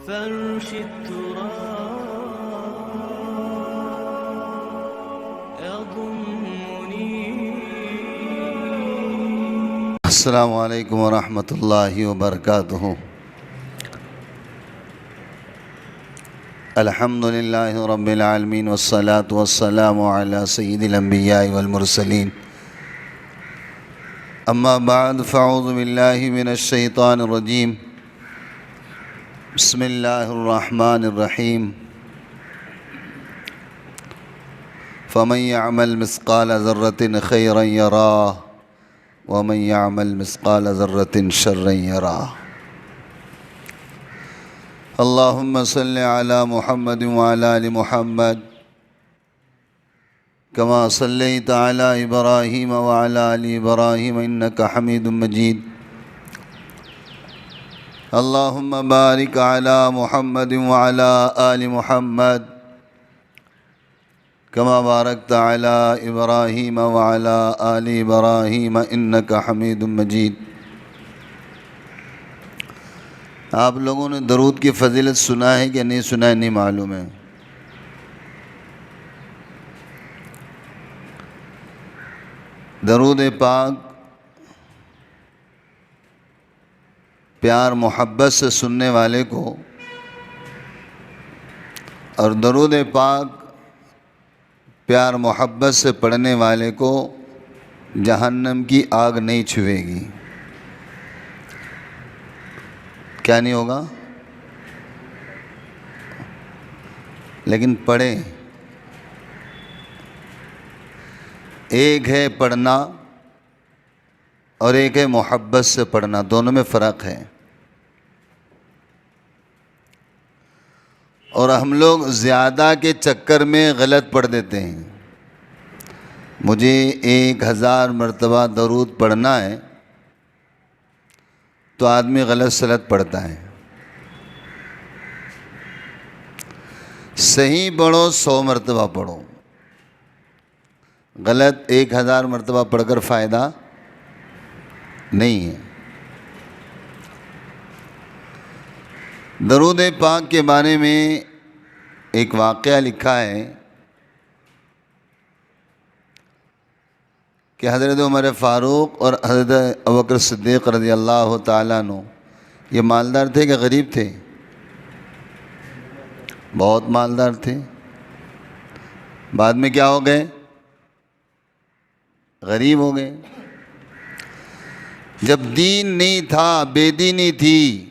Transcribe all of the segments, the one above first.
فرش التراب يضمني. السلام علیکم ورحمۃ اللہ وبرکاتہ. الحمد للہ رب العالمین والصلاة والسلام علی سید الانبیاء والمرسلین. اما بعد فاعوذ باللہ من الشیطان الرجیم. بسم اللہ الرحمن الرحیم. فمن يعمل مثقال ذرة خيرا يراه ومن يعمل مثقال ذرة شرا يراه. اللهم صل على محمد وعلى آل محمد كما صليت على إبراهيم وعلى آل إبراهيم إنك حميد مجيد. اللهم بارك على محمد وعلى آل محمد كما باركت على إبراهيم وعلى آل إبراهيم إنك حميد مجيد. آپ لوگوں نے درود کی فضیلت سنا ہے کہ نہیں سنا ہے نہیں معلوم ہے. درود پاک پیار محبت سے سننے والے کو اور درود پاک پیار محبت سے پڑھنے والے کو جہنم کی آگ نہیں چھوئے گی. کیا نہیں ہوگا؟ لیکن پڑھیں. ایک ہے پڑھنا اور ایک ہے محبت سے پڑھنا، دونوں میں فرق ہے. اور ہم لوگ زیادہ کے چکر میں غلط پڑھ دیتے ہیں. مجھے 1000 مرتبہ درود پڑھنا ہے تو آدمی غلط سلط پڑھتا ہے. صحیح پڑھو 100 مرتبہ پڑھو، غلط 1000 مرتبہ پڑھ کر فائدہ نہیں ہے. درود پاک کے بارے میں ایک واقعہ لکھا ہے کہ حضرت عمر فاروق اور حضرت ابوبکر صدیق رضی اللہ تعالیٰ عنہ یہ مالدار تھے کہ غریب تھے؟ بہت مالدار تھے. بعد میں کیا ہو گئے؟ غریب ہو گئے. جب دین نہیں تھا، بے دینی تھی،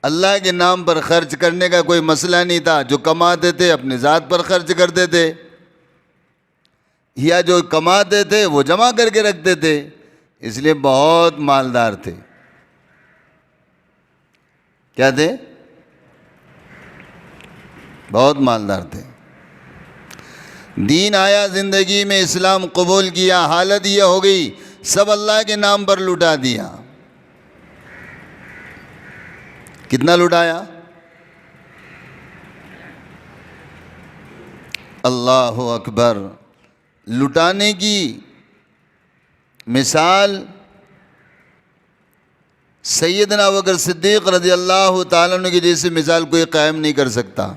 اللہ کے نام پر خرچ کرنے کا کوئی مسئلہ نہیں تھا. جو کماتے تھے اپنی ذات پر خرچ کرتے تھے، یا جو کماتے تھے وہ جمع کر کے رکھتے تھے، اس لیے بہت مالدار تھے. کیا تھے؟ بہت مالدار تھے. دین آیا زندگی میں، اسلام قبول کیا، حالت یہ ہو گئی سب اللہ کے نام پر لٹا دیا. کتنا لٹایا؟ اللہ اکبر. لٹانے کی مثال سیدنا ابوبکر صدیق رضی اللہ تعالیٰ عنہ کی جیسی مثال کوئی قائم نہیں کر سکتا.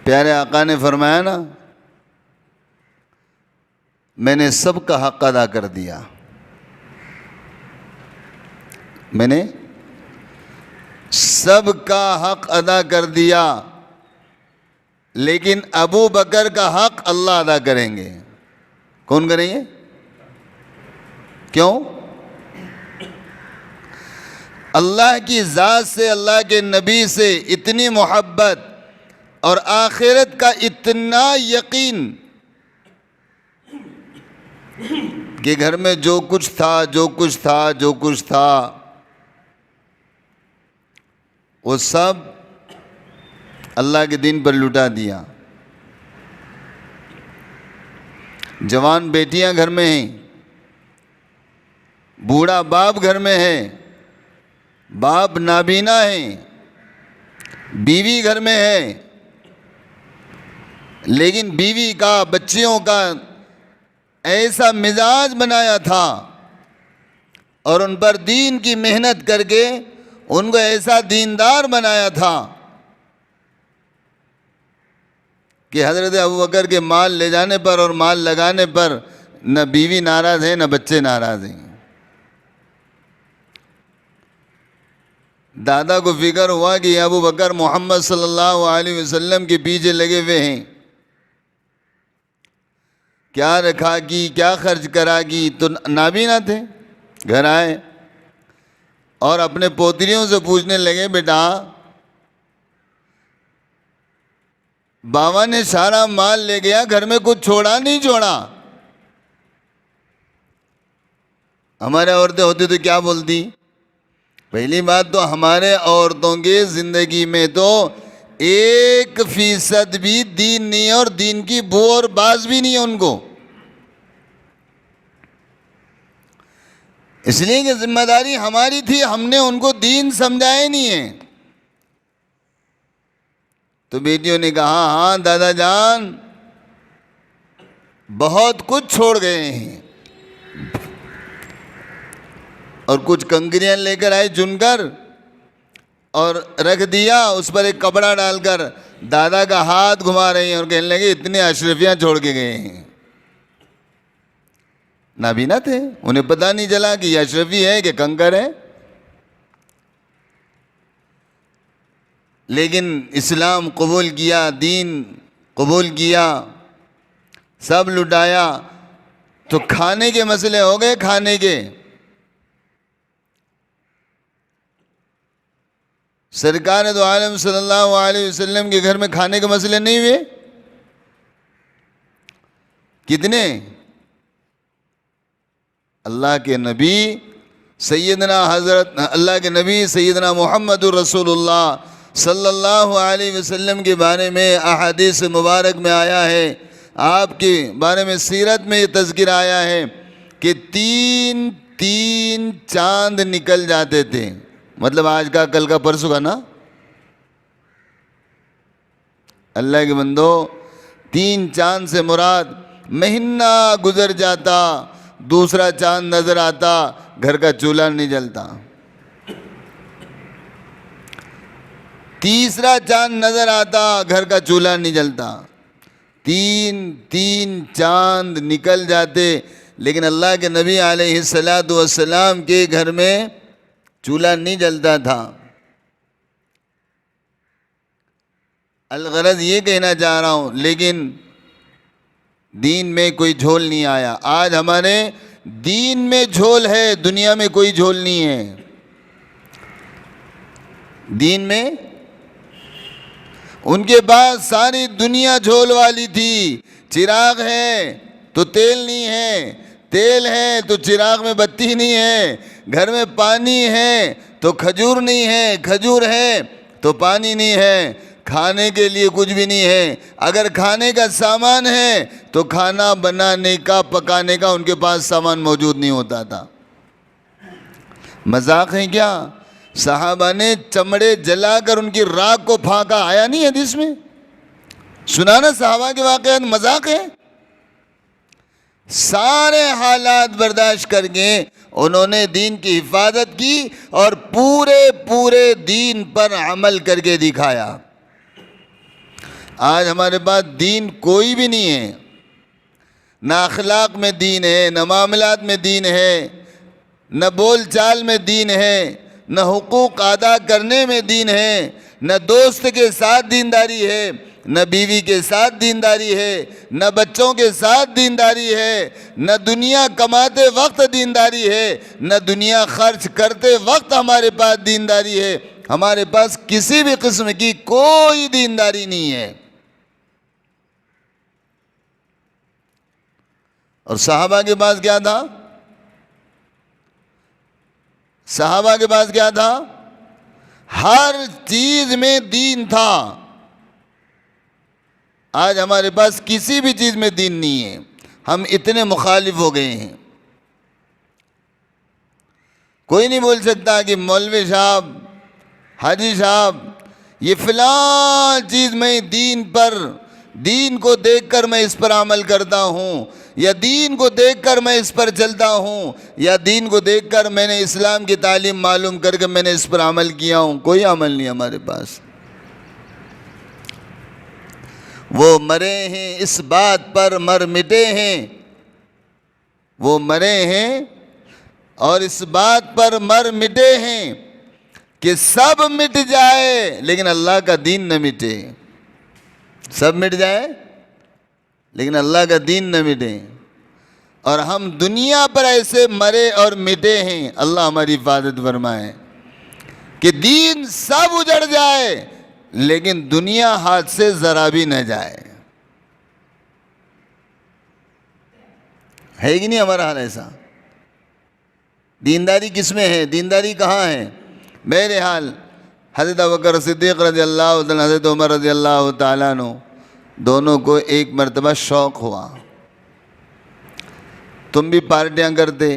پیارے آقا نے فرمایا نا، میں نے سب کا حق ادا کر دیا. میں نے سب کا حق ادا کر دیا، لیکن ابو بکر کا حق اللہ ادا کریں گے. کون کریں گے؟ کیوں؟ اللہ کی ذات سے، اللہ کے نبی سے اتنی محبت اور آخرت کا اتنا یقین کہ گھر میں جو کچھ تھا وہ سب اللہ کے دین پر لٹا دیا. جوان بیٹیاں گھر میں ہیں، بوڑھا باپ گھر میں ہے، باپ نابینا ہے، بیوی گھر میں ہے، لیکن بیوی کا، بچیوں کا ایسا مزاج بنایا تھا اور ان پر دین کی محنت کر کے ان کو ایسا دیندار بنایا تھا کہ حضرت ابوبکر کے مال لے جانے پر اور مال لگانے پر نہ بیوی ناراض ہے نہ بچے ناراض ہیں۔ دادا کو فکر ہوا کہ ابوبکر محمد صلی اللہ علیہ وسلم کے پیچھے لگے ہوئے ہیں، کیا رکھا گی کیا خرچ کرا گی، تو نابینا تھے۔ گھر آئے اور اپنے پوتریوں سے پوچھنے لگے، بیٹا بابا نے سارا مال لے گیا، گھر میں کچھ چھوڑا نہیں چھوڑا؟ ہمارے عورتیں ہوتی تو کیا بولتی؟ پہلی بات تو ہمارے عورتوں کے زندگی میں تو 1% بھی دین نہیں ہے، اور دین کی بو اور باز بھی نہیں ہے ان کو، اس لیے کہ ذمہ داری ہماری تھی، ہم نے ان کو دین سمجھایا نہیں ہے۔ تو بیٹیوں نے کہا، ہاں دادا جان بہت کچھ چھوڑ گئے ہیں، اور کچھ کنکریاں لے کر آئے چن کر اور رکھ دیا، اس پر ایک کپڑا ڈال کر دادا کا ہاتھ گھما رہی ہیں اور کہنے لگے اتنے اشرفیاں چھوڑ کے گئے ہیں۔ نابینا تھے، انہیں پتہ نہیں چلا کہ یہ اشرفی ہے کہ کنکر ہے، لیکن اسلام قبول کیا، دین قبول کیا، سب لٹایا، تو کھانے کے مسئلے ہو گئے۔ کھانے کے سرکار دو عالم صلی اللہ علیہ وسلم کے گھر میں کھانے کے مسئلے نہیں ہوئے؟ کتنے؟ اللہ کے نبی سیدنا محمد رسول اللہ صلی اللہ علیہ وسلم کے بارے میں احادیث مبارک میں آیا ہے، آپ کے بارے میں سیرت میں یہ تذکرہ آیا ہے کہ تین چاند نکل جاتے تھے، مطلب آج کا، کل کا، پرسوں کا نا۔ اللہ کے بندو، 3 چاند سے مراد مہینہ گزر جاتا، دوسرا چاند نظر آتا، گھر کا چولہا نہیں جلتا۔ تیسرا چاند نظر آتا، گھر کا چولہا نہیں جلتا۔ تین چاند نکل جاتے، لیکن اللہ کے نبی علیہ السلام کے گھر میں چولہا نہیں جلتا تھا۔ الغرض یہ کہنا چاہ رہا ہوں، لیکن دین میں کوئی جھول نہیں آیا۔ آج ہمارے دین میں جھول ہے، دنیا میں کوئی جھول نہیں ہے۔ دین میں ان کے پاس ساری دنیا جھول والی تھی۔ چراغ ہے تو تیل نہیں ہے، تیل ہے تو چراغ میں بتی نہیں ہے، گھر میں پانی ہے تو کھجور نہیں ہے، کھجور ہے تو پانی نہیں ہے، کھانے کے لیے کچھ بھی نہیں ہے۔ اگر کھانے کا سامان ہے تو کھانا بنانے کا، پکانے کا ان کے پاس سامان موجود نہیں ہوتا تھا۔ مذاق ہے کیا؟ صحابہ نے چمڑے جلا کر ان کی راکھ کو پھانکا، آیا نہیں حدیث میں؟ سنانا صحابہ کے واقعات مذاق ہے؟ سارے حالات برداشت کر کے انہوں نے دین کی حفاظت کی اور پورے دین پر عمل کر کے دکھایا۔ آج ہمارے پاس دین کوئی بھی نہیں ہے، نہ اخلاق میں دین ہے، نہ معاملات میں دین ہے، نہ بول چال میں دین ہے، نہ حقوق ادا کرنے میں دین ہے، نہ دوست کے ساتھ دینداری ہے، نہ بیوی کے ساتھ دینداری ہے، نہ بچوں کے ساتھ دینداری ہے، نہ دنیا کماتے وقت دینداری ہے، نہ دنیا خرچ کرتے وقت ہمارے پاس دینداری ہے۔ ہمارے پاس کسی بھی قسم کی کوئی دینداری نہیں ہے۔ اور صحابہ کے پاس کیا تھا؟ صحابہ کے پاس کیا تھا؟ ہر چیز میں دین تھا۔ آج ہمارے پاس کسی بھی چیز میں دین نہیں ہے، ہم اتنے مخالف ہو گئے ہیں۔ کوئی نہیں بول سکتا کہ مولوی صاحب، حاجی صاحب، یہ فلاں چیز میں دین کو دیکھ کر میں اس پر عمل کرتا ہوں، یا دین کو دیکھ کر میں اس پر چلتا ہوں، یا دین کو دیکھ کر میں نے اسلام کی تعلیم معلوم کر کے میں نے اس پر عمل کیا ہوں؟ کوئی عمل نہیں ہمارے پاس۔ وہ مرے ہیں اس بات پر مر مٹے ہیں، وہ مرے ہیں اور اس بات پر مر مٹے ہیں کہ سب مٹ جائے لیکن اللہ کا دین نہ مٹے۔ سب مٹ جائے لیکن اللہ کا دین نہ مٹے، اور ہم دنیا پر ایسے مرے اور مٹے ہیں، اللہ ہماری حفاظت فرمائے، کہ دین سب اجڑ جائے لیکن دنیا ہاتھ سے ذرا بھی نہ جائے۔ ہے کہ نہیں ہمارا حال ایسا؟ دینداری کس میں ہے؟ دینداری کہاں ہے؟ بہرحال حضرت ابوبکر صدیق رضی اللہ عنہ، حضرت عمر رضی اللہ تعالیٰ عنہ، دونوں کو ایک مرتبہ شوق ہوا، تم بھی پارٹیاں کرتے،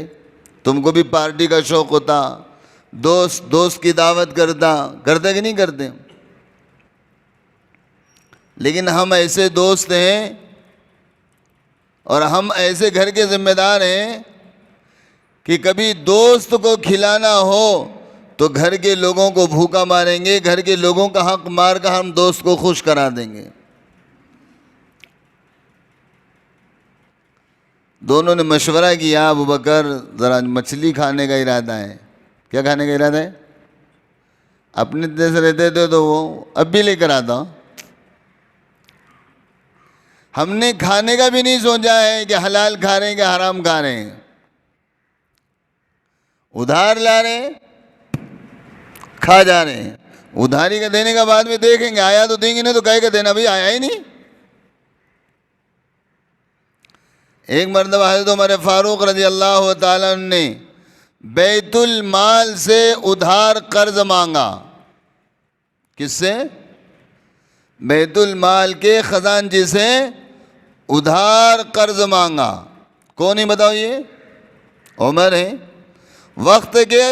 تم کو بھی پارٹی کا شوق ہوتا، دوست کی دعوت کرتے کہ نہیں کرتے؟ لیکن ہم ایسے دوست ہیں اور ہم ایسے گھر کے ذمہ دار ہیں کہ کبھی دوست کو کھلانا ہو تو گھر کے لوگوں کو بھوکا ماریں گے، گھر کے لوگوں کا حق مار کر ہم دوست کو خوش کرا دیں گے۔ دونوں نے مشورہ کیا، ابوبکر ذرا مچھلی کھانے کا ارادہ ہے۔ کیا کھانے کا ارادہ ہے؟ اپنے دیش رہتے تھے تو وہ اب بھی لے کر آتا۔ ہم نے کھانے کا بھی نہیں سوچا ہے کہ حلال کھا رہے ہیں کہ حرام کھا رہے ہیں، ادھار لا رہے ہیں کھا جا رہے ہیں۔ ادھاری کا دینے کا بعد میں دیکھیں گے، آیا تو دیں گے، نہیں تو کہے کہ دینا بھائی آیا ہی نہیں۔ ایک مرتبہ حضرت عمر فاروق رضی اللہ تعالیٰ عنہ نے بیت المال سے ادھار قرض مانگا۔ کس سے؟ بیت المال کے خزانچی سے ادھار قرض مانگا۔ کون ہے بتاؤ؟ یہ عمر ہیں، وقت کے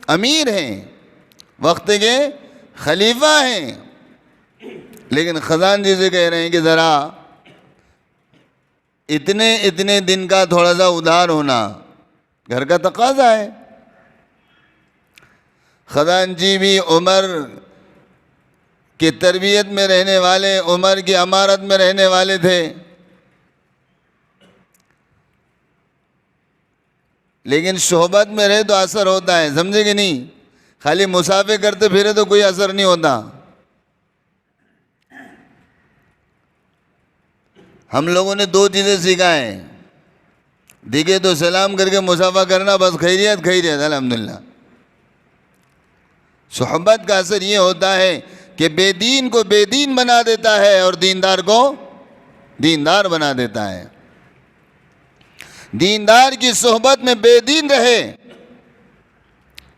امیر ہیں، وقت کے خلیفہ ہیں، لیکن خزانچی سے کہہ رہے ہیں کہ ذرا اتنے دن کا تھوڑا سا ادھار ہونا، گھر کا تقاضا ہے۔ خزانچی بھی عمر کی تربیت میں رہنے والے، عمر کی امارت میں رہنے والے تھے، لیکن صحبت میں رہے تو اثر ہوتا ہے، سمجھے کہ نہیں؟ خالی مسافر کرتے پھرے تو کوئی اثر نہیں ہوتا۔ ہم لوگوں نے دو چیزیں سیکھا ہے، دیکھے تو سلام کر کے مسافہ کرنا، بس خیریت خیریت الحمدللہ۔ صحبت کا اثر یہ ہوتا ہے کہ بے دین کو بے دین بنا دیتا ہے اور دیندار کو دیندار بنا دیتا ہے۔ دیندار کی صحبت میں بے دین رہے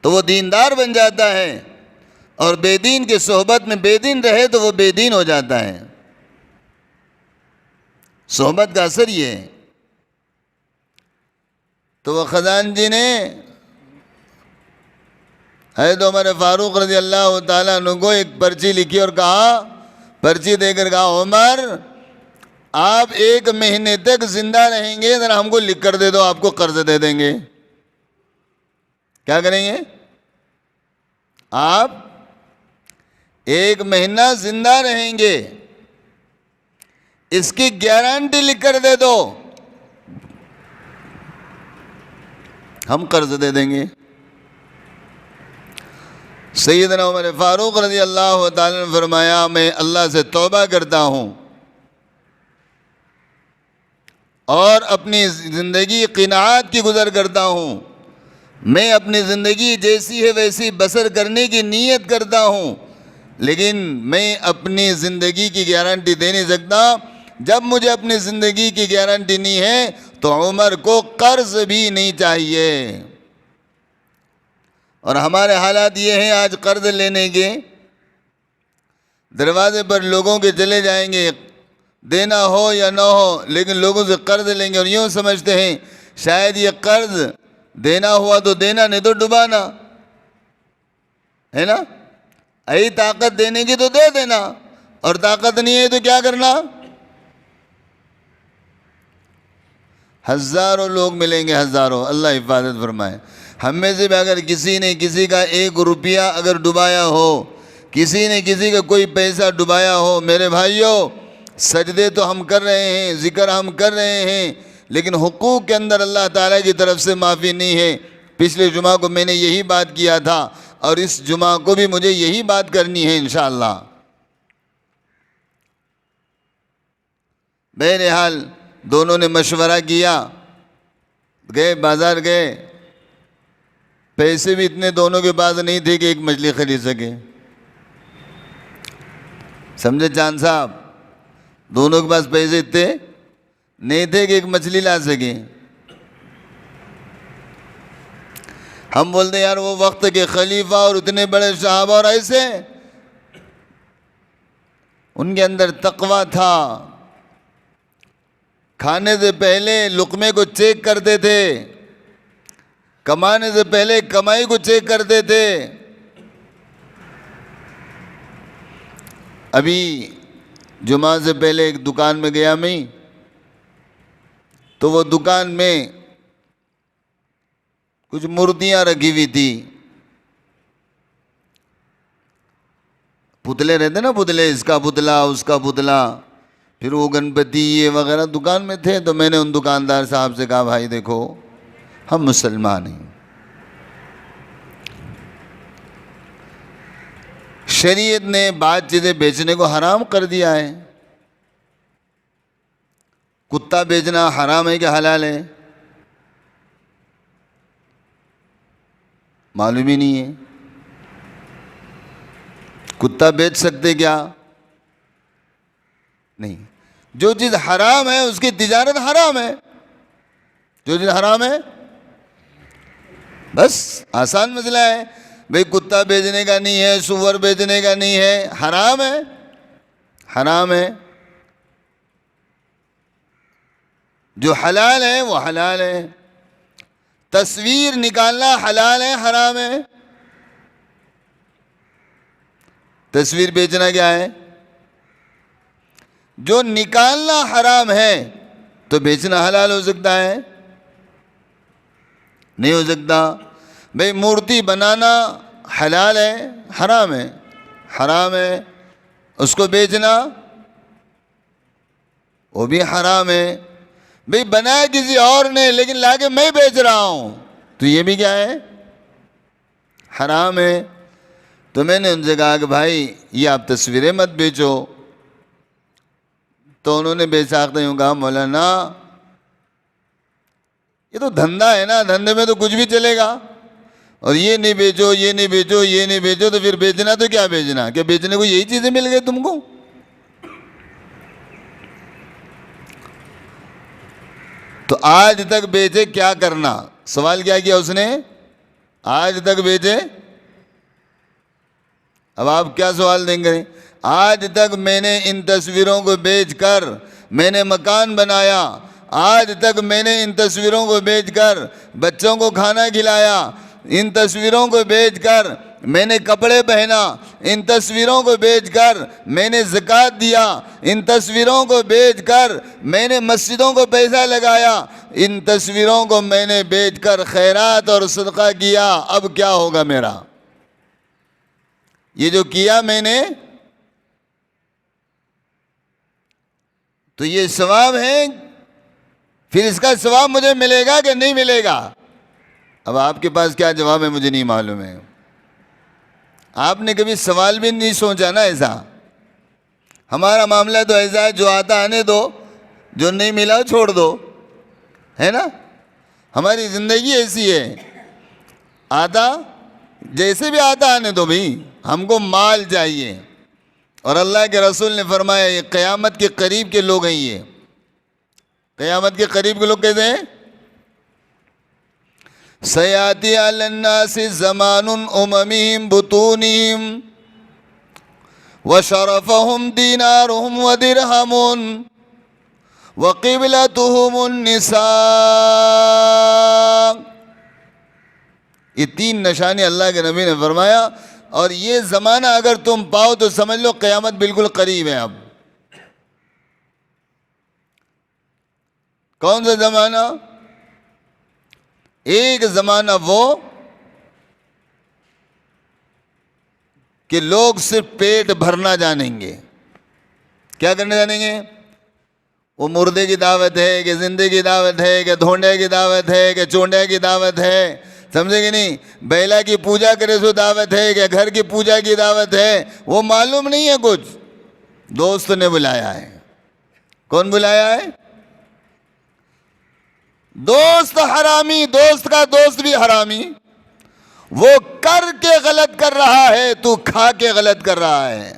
تو وہ دیندار بن جاتا ہے، اور بے دین کی صحبت میں بے دین رہے تو وہ بے دین ہو جاتا ہے۔ صحبت کا اثر یہ ہے۔ تو وہ خزانچی نے حضرت عمر فاروق رضی اللہ تعالیٰ عنہ کو ایک پرچی لکھی اور کہا، پرچی دے کر کہا، عمر آپ 1 مہینے تک زندہ رہیں گے، ذرا ہم کو لکھ کر دے دو، آپ کو قرض دے دیں گے۔ کیا کریں گے؟ آپ 1 مہینہ زندہ رہیں گے، اس کی گارنٹی لکھ کر دے دو، ہم قرض دے دیں گے۔ سیدنا عمر فاروق رضی اللہ تعالیٰ نے فرمایا، میں اللہ سے توبہ کرتا ہوں اور اپنی زندگی قناعت کی گزر کرتا ہوں، میں اپنی زندگی جیسی ہے ویسی بسر کرنے کی نیت کرتا ہوں، لیکن میں اپنی زندگی کی گارنٹی دے نہیں سکتا۔ جب مجھے اپنی زندگی کی گارنٹی نہیں ہے تو عمر کو قرض بھی نہیں چاہیے۔ اور ہمارے حالات یہ ہیں، آج قرض لینے کے دروازے پر لوگوں کے چلے جائیں گے، دینا ہو یا نہ ہو، لیکن لوگوں سے قرض لیں گے اور یوں سمجھتے ہیں شاید یہ قرض دینا ہوا تو دینا، نہیں تو ڈبانا ہے نا۔ ای طاقت دینے کی تو دے دینا، اور طاقت نہیں ہے تو کیا کرنا؟ ہزاروں لوگ ملیں گے، ہزاروں، اللہ حفاظت فرمائے۔ ہم میں سے بھی اگر کسی نے کسی کا 1 روپیہ اگر ڈبایا ہو، کسی نے کسی کا کوئی پیسہ ڈبایا ہو، میرے بھائیوں سجدے تو ہم کر رہے ہیں، ذکر ہم کر رہے ہیں، لیکن حقوق کے اندر اللہ تعالیٰ کی طرف سے معافی نہیں ہے۔ پچھلے جمعہ کو میں نے یہی بات کیا تھا، اور اس جمعہ کو بھی مجھے یہی بات کرنی ہے انشاءاللہ۔ بہرحال دونوں نے مشورہ کیا، گئے بازار گئے، پیسے بھی اتنے دونوں کے پاس نہیں تھے کہ ایک مچھلی خرید سکے، سمجھے چاند صاحب؟ دونوں کے پاس پیسے اتنے نہیں تھے کہ ایک مچھلی لا سکے۔ ہم بولتے یار وہ وقت کے خلیفہ اور اتنے بڑے صحابہ اور ایسے، ان کے اندر تقویٰ تھا، کھانے سے پہلے لقمے کو چیک کرتے تھے، کمانے سے پہلے کمائی کو چیک کرتے تھے۔ ابھی جمعہ سے پہلے ایک دکان میں گیا میں، تو وہ دکان میں کچھ مورتیاں رکھی ہوئی تھی، پتلے رہتے نا، پتلے، اس کا پتلا اس کا پتلا، پھر وہ گنپتی یہ وغیرہ دکان میں تھے۔ تو میں نے ان دکاندار صاحب سے کہا بھائی دیکھو ہم مسلمان ہیں، شریعت نے بعض چیزیں بیچنے کو حرام کر دیا ہے۔ کتا بیچنا حرام ہے کہ حلال ہے؟ معلوم ہی نہیں ہے۔ کتا بیچ سکتے کیا؟ نہیں۔ جو چیز حرام ہے اس کی تجارت حرام ہے، جو چیز حرام ہے، بس آسان مسئلہ ہے۔ بھئی کتا بیچنے کا نہیں ہے، سور بیچنے کا نہیں ہے، حرام ہے، حرام ہے۔ جو حلال ہے وہ حلال ہے۔ تصویر نکالنا حلال ہے، حرام ہے؟ تصویر بیچنا کیا ہے؟ جو نکالنا حرام ہے تو بیچنا حلال ہو سکتا ہے؟ نہیں ہو سکتا۔ بھئی مورتی بنانا حلال ہے، حرام ہے؟ حرام ہے۔ اس کو بیچنا وہ بھی حرام ہے۔ بھئی بنایا کسی اور نے لیکن لا کے میں بیچ رہا ہوں تو یہ بھی کیا ہے؟ حرام ہے۔ تو میں نے ان سے کہا کہ بھائی یہ آپ تصویریں مت بیچو۔ تو انہوں نے بے ساختہ یوں کہا مولانا یہ تو دھندا ہے نا، دھندے میں تو کچھ بھی چلے گا، اور یہ نہیں بیچو یہ نہیں بیچو یہ نہیں بیچو، تو پھر بیچنا تو کیا بیچنا؟ کیا بیچنے کو یہی چیزیں مل گئی تم کو؟ تو آج تک بیچے کیا کرنا؟ سوال کیا کیا اس نے؟ آج تک بیچے؟ اب آپ کیا سوال دیں گے؟ آج تک میں نے ان تصویروں کو بیچ کر میں نے مکان بنایا، آج تک میں نے ان تصویروں کو بیچ کر بچوں کو کھانا کھلایا، ان تصویروں کو بیچ کر میں نے کپڑے پہنا، ان تصویروں کو بیچ کر میں نے زکوٰۃ دیا، ان تصویروں کو بیچ کر میں نے مسجدوں کو پیسہ لگایا، ان تصویروں کو میں نے بیچ کر خیرات اور صدقہ کیا۔ اب کیا ہوگا میرا؟ یہ جو کیا میں نے تو یہ ثواب ہے، پھر اس کا ثواب مجھے ملے گا کہ نہیں ملے گا؟ اب آپ کے پاس کیا جواب ہے مجھے نہیں معلوم ہے۔ آپ نے کبھی سوال بھی نہیں سوچا نا ایسا۔ ہمارا معاملہ تو ایسا ہے جو آتا آنے دو، جو نہیں ملا چھوڑ دو، ہے نا؟ ہماری زندگی ایسی ہے، آتا جیسے بھی آتا آنے دو بھائی، ہم کو مال چاہیے۔ اور اللہ کے رسول نے فرمایا یہ قیامت کے قریب کے لوگ ہیں، یہ قیامت کے قریب کے لوگ کہتے ہیں سیاتی علی الناس زمان اممہم بطونہم وشرفہم دینارہم ودرہم وقبلتہم النساء۔ یہ 3 نشانی اللہ کے نبی نے فرمایا، اور یہ زمانہ اگر تم پاؤ تو سمجھ لو قیامت بالکل قریب ہے۔ اب کون سا زمانہ؟ ایک زمانہ وہ کہ لوگ صرف پیٹ بھرنا جانیں گے. کیا کرنا جانیں گے؟ وہ مردے کی دعوت ہے کہ زندے کی دعوت ہے کہ دھونڈے کی دعوت ہے کہ چونڈے کی دعوت ہے، سمجھے کہ نہیں؟ بیلا کی پوجا کرے سو دعوت ہے کہ گھر کی پوجا کی دعوت ہے، وہ معلوم نہیں ہے کچھ. دوست نے بلایا ہے. کون بلایا ہے؟ دوست حرامی، دوست کا دوست بھی حرامی. وہ کر کے غلط کر رہا ہے، تو کھا کے غلط کر رہا ہے.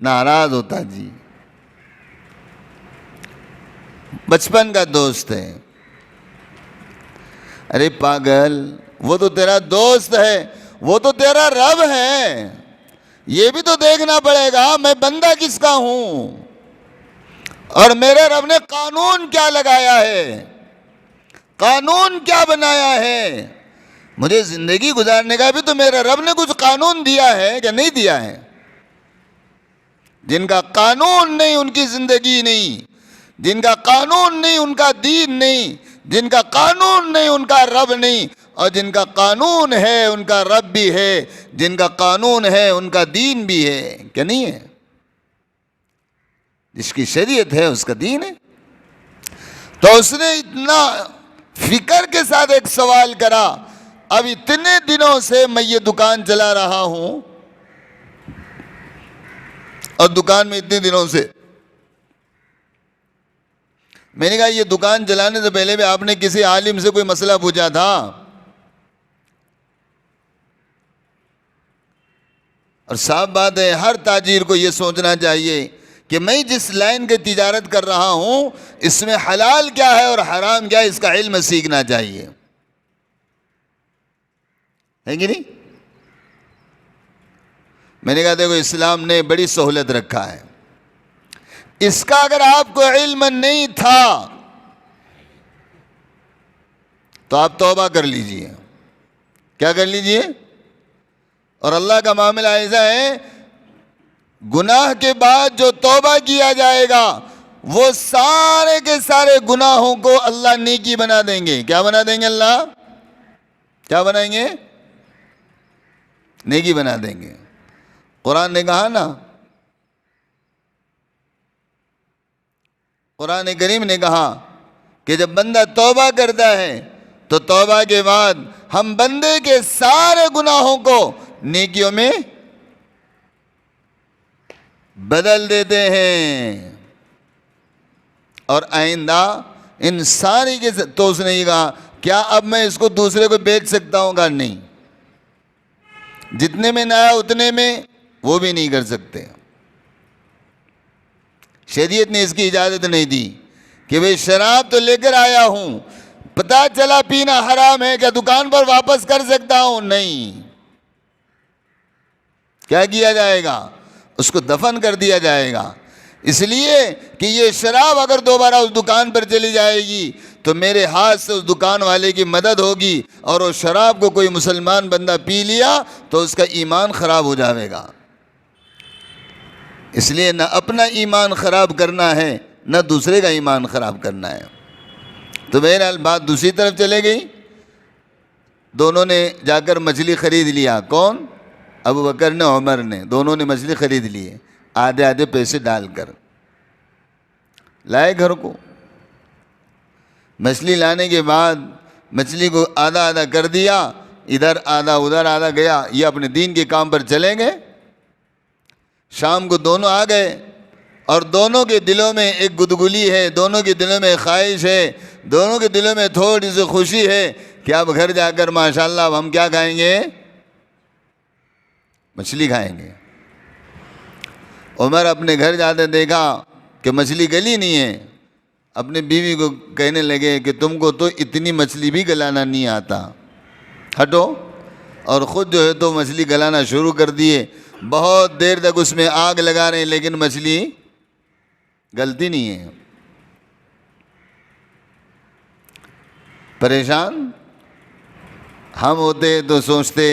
ناراض ہوتا جی. بچپن کا دوست ہے. ارے پاگل، وہ تو تیرا دوست ہے، وہ تو تیرا رب ہے. یہ بھی تو دیکھنا پڑے گا میں بندہ کس کا ہوں، اور میرے رب نے قانون کیا لگایا ہے، قانون کیا بنایا ہے. مجھے زندگی گزارنے کا بھی تو میرے رب نے کچھ قانون دیا ہے کہ نہیں دیا ہے؟ جن کا قانون نہیں ان کی زندگی نہیں، جن کا قانون نہیں ان کا دین نہیں، جن کا قانون نہیں ان کا رب نہیں، اور جن کا قانون ہے ان کا رب بھی ہے، جن کا قانون ہے ان کا دین بھی ہے. کیا نہیں ہے؟ جس کی شریعت ہے اس کا دین ہے. تو اس نے اتنا فکر کے ساتھ ایک سوال کرا. اب اتنے دنوں سے میں یہ دکان چلا رہا ہوں، اور دکان میں اتنے دنوں سے میں نے کہا یہ دکان چلانے سے پہلے بھی آپ نے کسی عالم سے کوئی مسئلہ پوچھا تھا؟ اور صاف بات ہے، ہر تاجر کو یہ سوچنا چاہیے کہ میں جس لائن کی تجارت کر رہا ہوں اس میں حلال کیا ہے اور حرام کیا ہے، اس کا علم سیکھنا چاہیے. ہے کہ نہیں؟ میں نے کہا دیکھو اسلام نے بڑی سہولت رکھا ہے، اس کا اگر آپ کو علم نہیں تھا تو آپ توبہ کر لیجئے. کیا کر لیجئے؟ اور اللہ کا معاملہ ایسا ہے، گناہ کے بعد جو توبہ کیا جائے گا وہ سارے کے سارے گناہوں کو اللہ نیکی بنا دیں گے. کیا بنا دیں گے؟ اللہ کیا بنائیں گے؟ نیکی بنا دیں گے. قرآن نے کہا نا، قرآن کریم نے کہا کہ جب بندہ توبہ کرتا ہے تو توبہ کے بعد ہم بندے کے سارے گناہوں کو نیکیوں میں بدل دیتے ہیں. اور آئندہ ان ساری کے تو اس نے یہ کہا کیا اب میں اس کو دوسرے کو بیچ سکتا ہوں؟ کہا نہیں. جتنے میں نہ آیا اتنے میں وہ بھی نہیں کر سکتے. شریعت نے اس کی اجازت نہیں دی کہ بھئی شراب تو لے کر آیا ہوں، پتہ چلا پینا حرام ہے، کیا دکان پر واپس کر سکتا ہوں؟ نہیں. کیا کیا جائے گا؟ اس کو دفن کر دیا جائے گا. اس لیے کہ یہ شراب اگر دوبارہ اس دکان پر چلی جائے گی تو میرے ہاتھ سے اس دکان والے کی مدد ہوگی، اور اس شراب کو کوئی مسلمان بندہ پی لیا تو اس کا ایمان خراب ہو جائے گا. اس لیے نہ اپنا ایمان خراب کرنا ہے نہ دوسرے کا ایمان خراب کرنا ہے. تو بہرحال بات دوسری طرف چلے گئی. دونوں نے جا کر مچھلی خرید لیا. کون؟ ابو بکر نے، عمر نے. دونوں نے مچھلی خرید لی، آدھے آدھے پیسے ڈال کر لائے گھر کو. مچھلی لانے کے بعد مچھلی کو آدھا آدھا کر دیا، ادھر آدھا ادھر آدھا گیا. یہ اپنے دین کے کام پر چلے گئے. شام کو دونوں آ گئے، اور دونوں کے دلوں میں ایک گدگلی ہے، دونوں کے دلوں میں خواہش ہے، دونوں کے دلوں میں تھوڑی سی خوشی ہے کہ اب گھر جا کر ماشاءاللہ اب ہم کیا کھائیں گے؟ مچھلی کھائیں گے. عمر اپنے گھر جاتے دیکھا کہ مچھلی گلی نہیں ہے. اپنے بیوی کو کہنے لگے کہ تم کو تو اتنی مچھلی بھی گلانا نہیں آتا، ہٹو. اور خود جو ہے تو مچھلی گلانا شروع کر دیے. بہت دیر تک اس میں آگ لگا رہے ہیں لیکن مچھلی گلتی نہیں ہے. پریشان ہم ہوتے تو سوچتے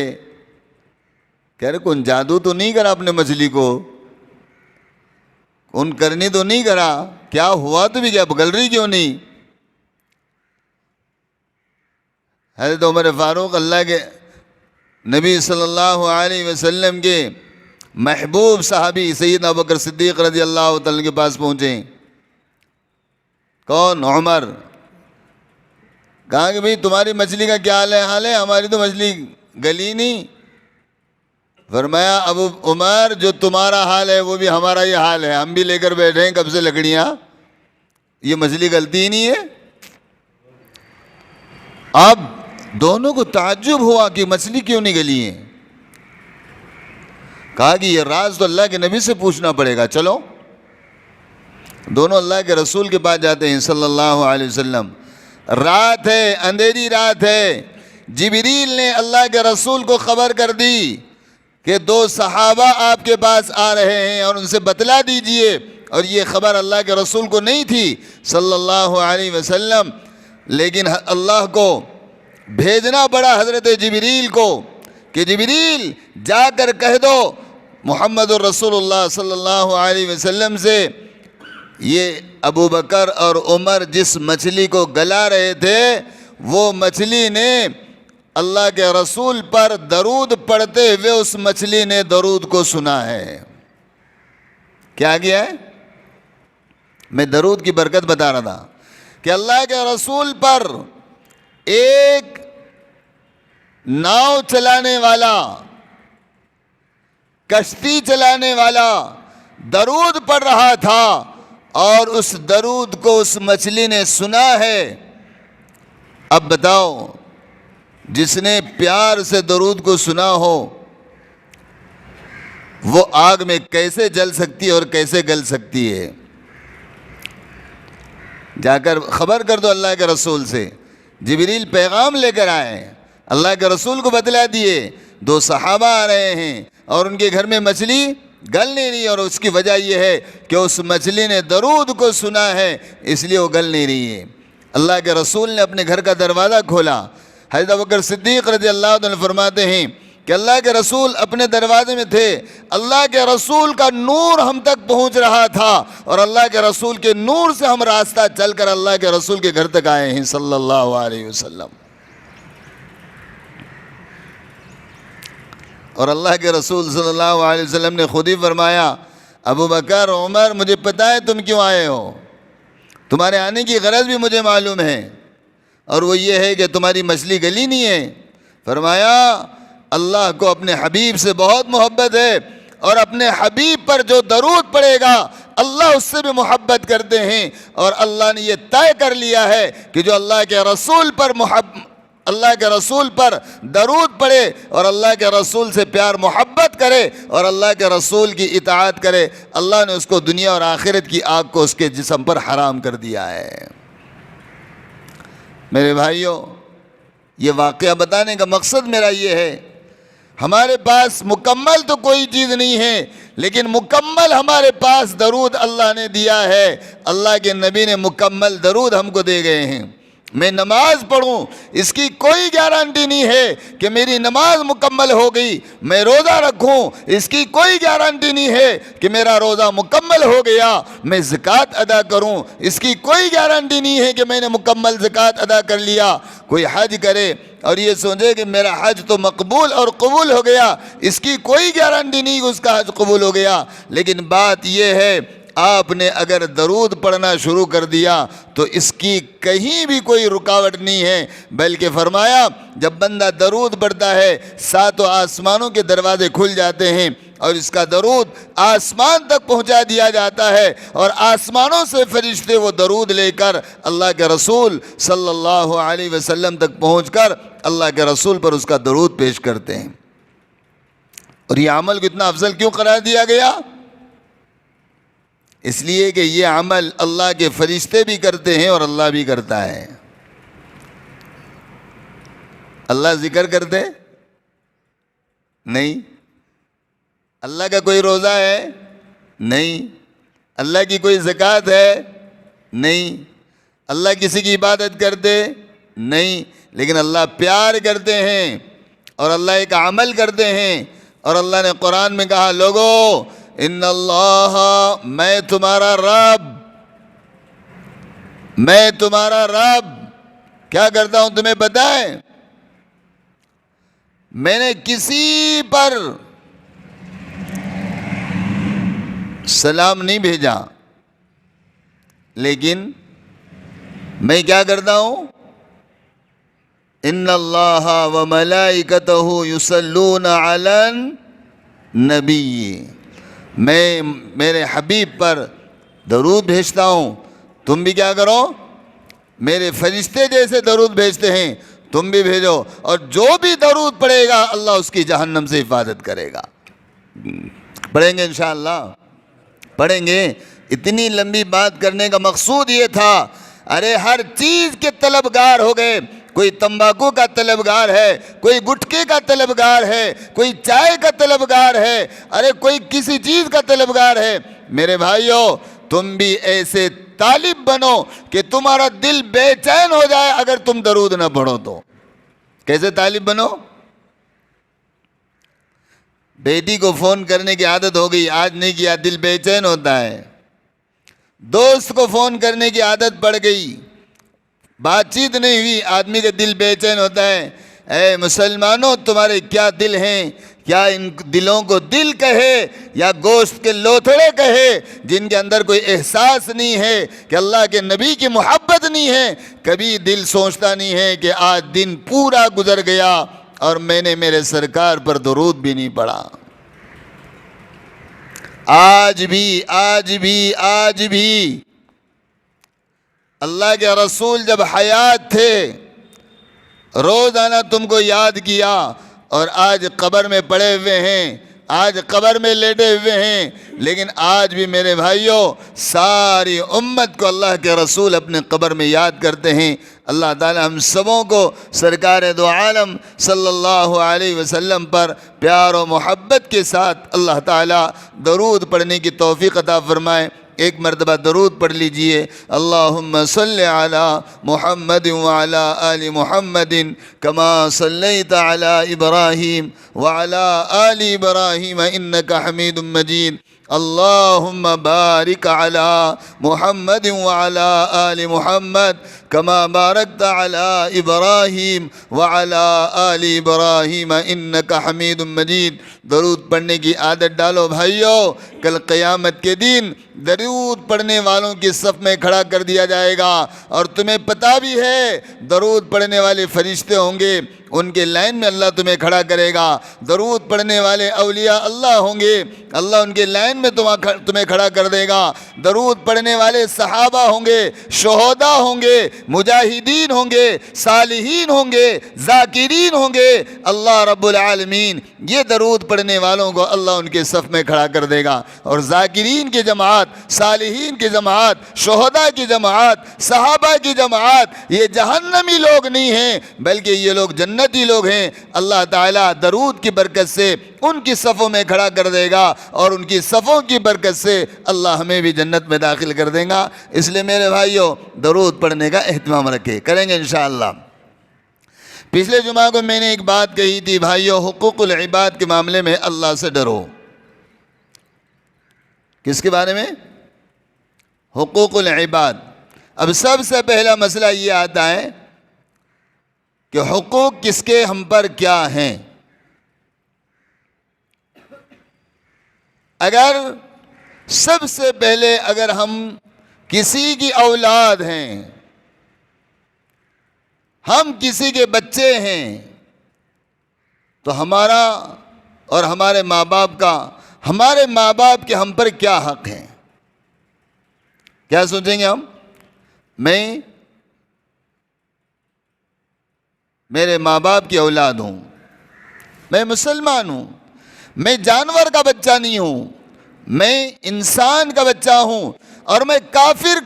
کہ ارے کون جادو تو نہیں کرا اپنے مچھلی کو. ان کرنی تو نہیں کرا, کیا ہوا تو بھی کیا, گل رہی کیوں نہیں؟ حضرت عمر فاروق اللہ کے نبی صلی اللہ علیہ وسلم کے محبوب صحابی سیدنا ابوبکر صدیق رضی اللہ تعالیٰ کے پاس پہنچے. کون؟ عمر. کہا کہ بھئی تمہاری مچھلی کا کیا حال ہے؟ ہماری تو مچھلی گلی نہیں. فرمایا ابو عمر جو تمہارا حال ہے وہ بھی ہمارا یہ حال ہے, ہم بھی لے کر بیٹھے ہیں کب سے لکڑیاں, یہ مچھلی گلتی ہی نہیں ہے. اب دونوں کو تعجب ہوا کہ مچھلی کیوں نہیں گلی ہے. کہا کہ یہ راز تو اللہ کے نبی سے پوچھنا پڑے گا. چلو دونوں اللہ کے رسول کے پاس جاتے ہیں صلی اللہ علیہ وسلم. رات ہے, اندھیری رات ہے. جبریل نے اللہ کے رسول کو خبر کر دی کہ 2 صحابہ آپ کے پاس آ رہے ہیں اور ان سے بتلا دیجئے. اور یہ خبر اللہ کے رسول کو نہیں تھی صلی اللہ علیہ وسلم, لیکن اللہ کو بھیجنا پڑا حضرت جبریل کو کہ جبریل جا کر کہہ دو محمد الرسول اللہ صلی اللہ علیہ وسلم سے, یہ ابو بکر اور عمر جس مچھلی کو گلا رہے تھے وہ مچھلی نے اللہ کے رسول پر درود پڑھتے ہوئے اس مچھلی نے درود کو سنا ہے. کیا کیا ہے؟ میں درود کی برکت بتا رہا تھا کہ اللہ کے رسول پر ایک ناؤ چلانے والا, کشتی چلانے والا درود پڑھ رہا تھا اور اس درود کو اس مچھلی نے سنا ہے. اب بتاؤ, جس نے پیار سے درود کو سنا ہو وہ آگ میں کیسے جل سکتی ہے اور کیسے گل سکتی ہے؟ جا کر خبر کر دو اللہ کے رسول سے. جبریل پیغام لے کر آئے, اللہ کے رسول کو بتلا دیے 2 صحابہ آ رہے ہیں اور ان کے گھر میں مچھلی گل نہیں رہی, اور اس کی وجہ یہ ہے کہ اس مچھلی نے درود کو سنا ہے اس لیے وہ گل نہیں رہی ہے. اللہ کے رسول نے اپنے گھر کا دروازہ کھولا. حضرت ابوبکر صدیق رضی اللہ عنہ فرماتے ہیں کہ اللہ کے رسول اپنے دروازے میں تھے, اللہ کے رسول کا نور ہم تک پہنچ رہا تھا اور اللہ کے رسول کے نور سے ہم راستہ چل کر اللہ کے رسول کے گھر تک آئے ہیں صلی اللہ علیہ وسلم. اور اللہ کے رسول صلی اللہ علیہ وسلم نے خود ہی فرمایا, ابو بکر عمر مجھے پتہ ہے تم کیوں آئے ہو, تمہارے آنے کی غرض بھی مجھے معلوم ہے, اور وہ یہ ہے کہ تمہاری مچھلی گلی نہیں ہے. فرمایا اللہ کو اپنے حبیب سے بہت محبت ہے اور اپنے حبیب پر جو درود پڑے گا اللہ اس سے بھی محبت کرتے ہیں, اور اللہ نے یہ طے کر لیا ہے کہ جو اللہ کے رسول پر درود پڑھے اور اللہ کے رسول سے پیار محبت کرے اور اللہ کے رسول کی اطاعت کرے, اللہ نے اس کو دنیا اور آخرت کی آگ کو اس کے جسم پر حرام کر دیا ہے. میرے بھائیوں, یہ واقعہ بتانے کا مقصد میرا یہ ہے, ہمارے پاس مکمل تو کوئی چیز نہیں ہے لیکن مکمل ہمارے پاس درود اللہ نے دیا ہے. اللہ کے نبی نے مکمل درود ہم کو دے گئے ہیں. میں نماز پڑھوں اس کی کوئی گارنٹی نہیں ہے کہ میری نماز مکمل ہو گئی. میں روزہ رکھوں اس کی کوئی گارنٹی نہیں ہے کہ میرا روزہ مکمل ہو گیا. میں زکوٰۃ ادا کروں اس کی کوئی گارنٹی نہیں ہے کہ میں نے مکمل زکوٰۃ ادا کر لیا. کوئی حج کرے اور یہ سوچے کہ میرا حج تو مقبول اور قبول ہو گیا, اس کی کوئی گارنٹی نہیں کہ اس کا حج قبول ہو گیا. لیکن بات یہ ہے, آپ نے اگر درود پڑھنا شروع کر دیا تو اس کی کہیں بھی کوئی رکاوٹ نہیں ہے, بلکہ فرمایا جب بندہ درود پڑھتا ہے 7 آسمانوں کے دروازے کھل جاتے ہیں اور اس کا درود آسمان تک پہنچا دیا جاتا ہے, اور آسمانوں سے فرشتے وہ درود لے کر اللہ کے رسول صلی اللہ علیہ وسلم تک پہنچ کر اللہ کے رسول پر اس کا درود پیش کرتے ہیں. اور یہ عمل کو اتنا افضل کیوں قرار دیا گیا؟ اس لیے کہ یہ عمل اللہ کے فرشتے بھی کرتے ہیں اور اللہ بھی کرتا ہے. اللہ ذکر کرتے نہیں, اللہ کا کوئی روزہ ہے نہیں, اللہ کی کوئی زکوٰۃ ہے نہیں, اللہ کسی کی عبادت کرتے نہیں, لیکن اللہ پیار کرتے ہیں اور اللہ ایک عمل کرتے ہیں. اور اللہ نے قرآن میں کہا, لوگو ان اللہ، میں تمہارا رب کیا کرتا ہوں تمہیں پتہ ہے؟ میں نے کسی پر سلام نہیں بھیجا، لیکن میں کیا کرتا ہوں؟ ان اللہ و ملائکتہ یصلون علی النبی، میں میرے حبیب پر درود بھیجتا ہوں، تم بھی کیا کرو؟ میرے فرشتے جیسے درود بھیجتے ہیں تم بھی بھیجو، اور جو بھی درود پڑھے گا اللہ اس کی جہنم سے حفاظت کرے گا۔ پڑھیں گے انشاءاللہ، پڑھیں گے۔ اتنی لمبی بات کرنے کا مقصود یہ تھا، ارے ہر چیز کے طلبگار ہو گئے، کوئی تمباکو کا طلبگار ہے، کوئی گٹکے کا طلبگار ہے، کوئی چائے کا طلبگار ہے، ارے کوئی کسی چیز کا طلبگار ہے۔ میرے بھائیو، تم بھی ایسے طالب بنو کہ تمہارا دل بے چین ہو جائے اگر تم درود نہ پڑھو تو۔ کیسے طالب بنو؟ بیٹی کو فون کرنے کی عادت ہو گئی، آج نہیں کیا دل بے چین ہوتا ہے۔ دوست کو فون کرنے کی عادت پڑ گئی، بات چیت نہیں ہوئی، آدمی کا دل بے چین ہوتا ہے۔ اے مسلمانوں، تمہارے کیا دل ہیں؟ کیا ان دلوں کو دل کہے یا گوشت کے لوتھڑے کہے، جن کے اندر کوئی احساس نہیں ہے کہ اللہ کے نبی کی محبت نہیں ہے؟ کبھی دل سوچتا نہیں ہے کہ آج دن پورا گزر گیا اور میں نے میرے سرکار پر درود بھی نہیں پڑھا۔ آج بھی اللہ کے رسول جب حیات تھے روزانہ تم کو یاد کیا، اور آج قبر میں پڑے ہوئے ہیں، آج قبر میں لیٹے ہوئے ہیں، لیکن آج بھی میرے بھائیوں ساری امت کو اللہ کے رسول اپنے قبر میں یاد کرتے ہیں۔ اللہ تعالی ہم سبوں کو سرکار دو عالم صلی اللہ علیہ وسلم پر پیار و محبت کے ساتھ اللہ تعالی درود پڑھنے کی توفیق عطا فرمائے۔ ایک مرتبہ درود پڑھ لیجئے، اللہم صلی علی محمد وعلی آل محمد کما صلیت علی ابراہیم وعلی آل ابراہیم انکا حمید مجید، اللہم بارک علی محمد وعلی آل محمد کما بارکت علی ابراہیم وعلی آل ابراہیم انکا حمید مجید۔ درود پڑھنے کی عادت ڈالو بھائیو، کل قیامت کے دن درود پڑھنے والوں کی صف میں کھڑا کر دیا جائے گا، اور تمہیں پتہ بھی ہے درود پڑھنے والے فرشتے ہوں گے، ان کے لائن میں اللہ تمہیں کھڑا کرے گا۔ درود پڑھنے والے اولیاء اللہ ہوں گے، اللہ ان کے لائن میں تمہیں کھڑا کر دے گا۔ درود پڑھنے والے صحابہ ہوں گے، شہداء ہوں گے، مجاہدین ہوں گے، صالحین ہوں گے، ذاکرین ہوں گے۔ اللہ رب العالمین یہ درود پڑھنے والوں کو اللہ ان کے صف میں کھڑا کر دے گا، اور ذاکرین کی جماعت، صالحین کی جماعت، شہداء کی جماعت، صحابہ کی جماعت، یہ جہنمی لوگ نہیں ہیں بلکہ یہ لوگ جنتی لوگ ہیں۔ اللہ تعالیٰ درود کی برکت سے ان کی صفوں میں کھڑا کر دے گا، اور ان کی صفوں کی برکت سے اللہ ہمیں بھی جنت میں داخل کر دے گا۔ اس لیے میرے بھائیوں درود پڑھنے کا اہتمام رکھے، کریں گے انشاءاللہ۔ پچھلے جمعہ کو میں نے ایک بات کہی تھی، بھائیوں حقوق العباد کے معاملے میں اللہ سے ڈرو۔ کس کے بارے میں؟ حقوق العباد۔ اب سب سے پہلا مسئلہ یہ آتا ہے کہ حقوق کس کے ہم پر کیا ہیں۔ اگر سب سے پہلے اگر ہم کسی کی اولاد ہیں، ہم کسی کے بچے ہیں، تو ہمارا اور ہمارے ماں باپ کا، ہمارے ماں باپ کے ہم پر کیا حق ہیں؟ کیا سوچیں گے ہم؟ میں میرے ماں باپ کی اولاد ہوں، میں مسلمان ہوں، میں جانور کا بچہ نہیں ہوں، میں انسان کا بچہ ہوں، اور میں کافر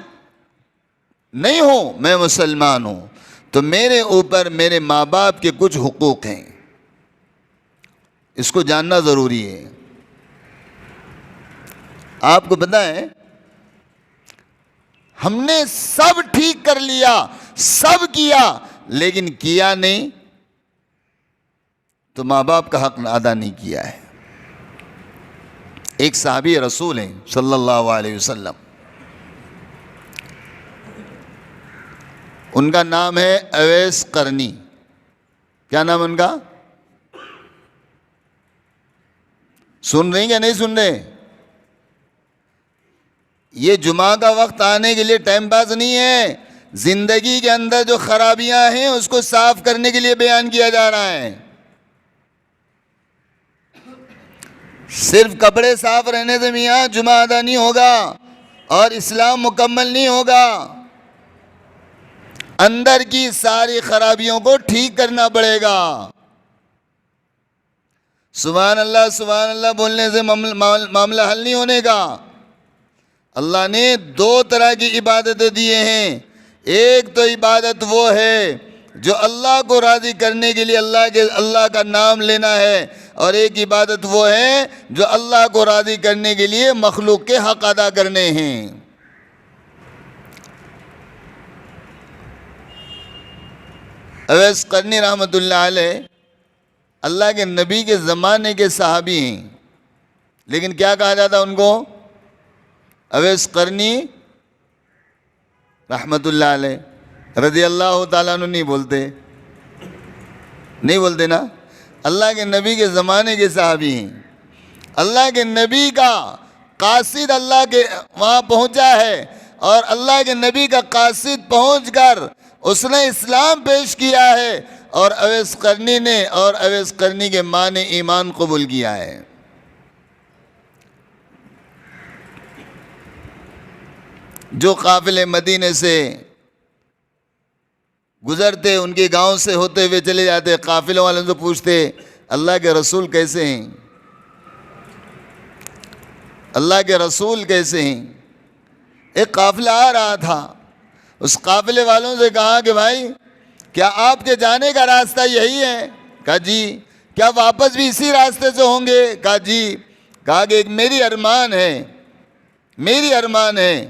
نہیں ہوں، میں مسلمان ہوں، تو میرے اوپر میرے ماں باپ کے کچھ حقوق ہیں، اس کو جاننا ضروری ہے۔ آپ کو پتہ ہے ہم نے سب ٹھیک کر لیا، سب کیا، لیکن کیا نہیں تو ماں باپ کا حق ادا نہیں کیا ہے۔ ایک صحابی رسول ہیں صلی اللہ علیہ وسلم، ان کا نام ہے اویس قرنی۔ کیا نام ان کا؟ سن رہے ہیں یا نہیں سن رہے؟ یہ جمعہ کا وقت آنے کے لیے ٹائم پاس نہیں ہے، زندگی کے اندر جو خرابیاں ہیں اس کو صاف کرنے کے لیے بیان کیا جا رہا ہے۔ صرف کپڑے صاف رہنے سے میاں جمعہ ادا نہیں ہوگا اور اسلام مکمل نہیں ہوگا، اندر کی ساری خرابیوں کو ٹھیک کرنا پڑے گا۔ سبحان اللہ بولنے سے معاملہ حل نہیں ہونے کا۔ اللہ نے دو طرح کی عبادتیں دیے ہیں، ایک تو عبادت وہ ہے جو اللہ کو راضی کرنے کے لیے اللہ کا نام لینا ہے، اور ایک عبادت وہ ہے جو اللہ کو راضی کرنے کے لیے مخلوق کے حق ادا کرنے ہیں۔ اویس قرنی رحمۃ اللہ علیہ اللہ کے نبی کے زمانے کے صحابی ہیں، لیکن کیا کہا جاتا ان کو؟ اویس قرنی رحمۃ اللہ علیہ رضی اللہ تعالیٰ عنہ نہیں بولتے نا، اللہ کے نبی کے زمانے کے صحابی ہیں۔ اللہ کے نبی کا قاصد اللہ کے وہاں پہنچا ہے، اور اللہ کے نبی کا قاصد پہنچ کر اس نے اسلام پیش کیا ہے، اور اویس قرنی کے ماں نے ایمان قبول کیا ہے۔ جو قافلے مدینے سے گزرتے، ان کے گاؤں سے ہوتے ہوئے چلے جاتے، قافلوں والوں سے پوچھتے اللہ کے رسول کیسے ہیں، اللہ کے رسول کیسے ہیں۔ ایک قافلہ آ رہا تھا، اس قافلے والوں سے کہا کہ بھائی کیا آپ کے جانے کا راستہ یہی ہے؟ کہا جی۔ کیا واپس بھی اسی راستے سے ہوں گے؟ کہا جی۔ کہا کہ ایک میری ارمان ہے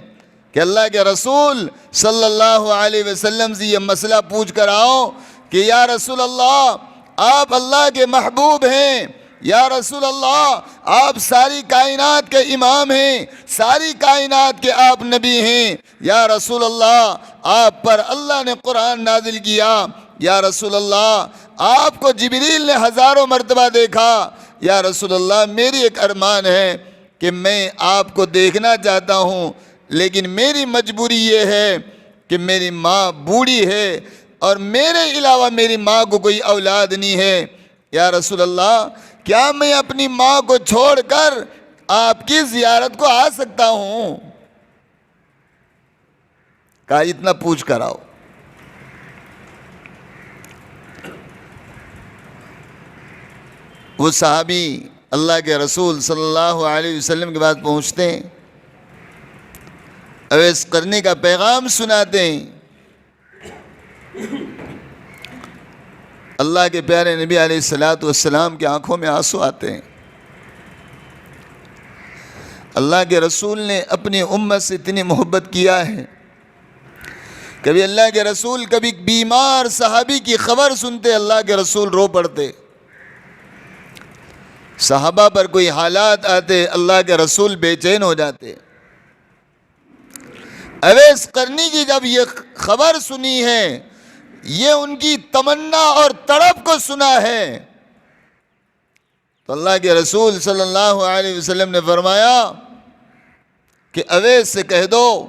کہ اللہ کے رسول صلی اللہ علیہ وسلم سے یہ مسئلہ پوچھ کر آؤ کہ یا رسول اللہ آپ اللہ کے محبوب ہیں، یا رسول اللہ آپ ساری کائنات کے امام ہیں، ساری کائنات کے آپ نبی ہیں، یا رسول اللہ آپ پر اللہ نے قرآن نازل کیا، یا رسول اللہ آپ کو جبریل نے ہزاروں مرتبہ دیکھا، یا رسول اللہ میری ایک ارمان ہے کہ میں آپ کو دیکھنا چاہتا ہوں، لیکن میری مجبوری یہ ہے کہ میری ماں بوڑھی ہے اور میرے علاوہ میری ماں کو کوئی اولاد نہیں ہے، یا رسول اللہ کیا میں اپنی ماں کو چھوڑ کر آپ کی زیارت کو آ سکتا ہوں؟ کہا اتنا پوچھ کر آؤ۔ وہ صحابی اللہ کے رسول صلی اللہ علیہ وسلم کے بعد پہنچتے ہیں، اویس قرنی کا پیغام سناتے ہیں۔ اللہ کے پیارے نبی علیہ السلام کی آنکھوں میں آنسو آتے ہیں۔ اللہ کے رسول نے اپنی امت سے اتنی محبت کیا ہے، کبھی اللہ کے رسول کبھی بیمار صحابی کی خبر سنتے اللہ کے رسول رو پڑتے، صحابہ پر کوئی حالات آتے اللہ کے رسول بے چین ہو جاتے۔ اویس قرنی کی جب یہ خبر سنی ہے، یہ ان کی تمنا اور تڑپ کو سنا ہے، تو اللہ کے رسول صلی اللہ علیہ وسلم نے فرمایا کہ اویس سے کہہ دو،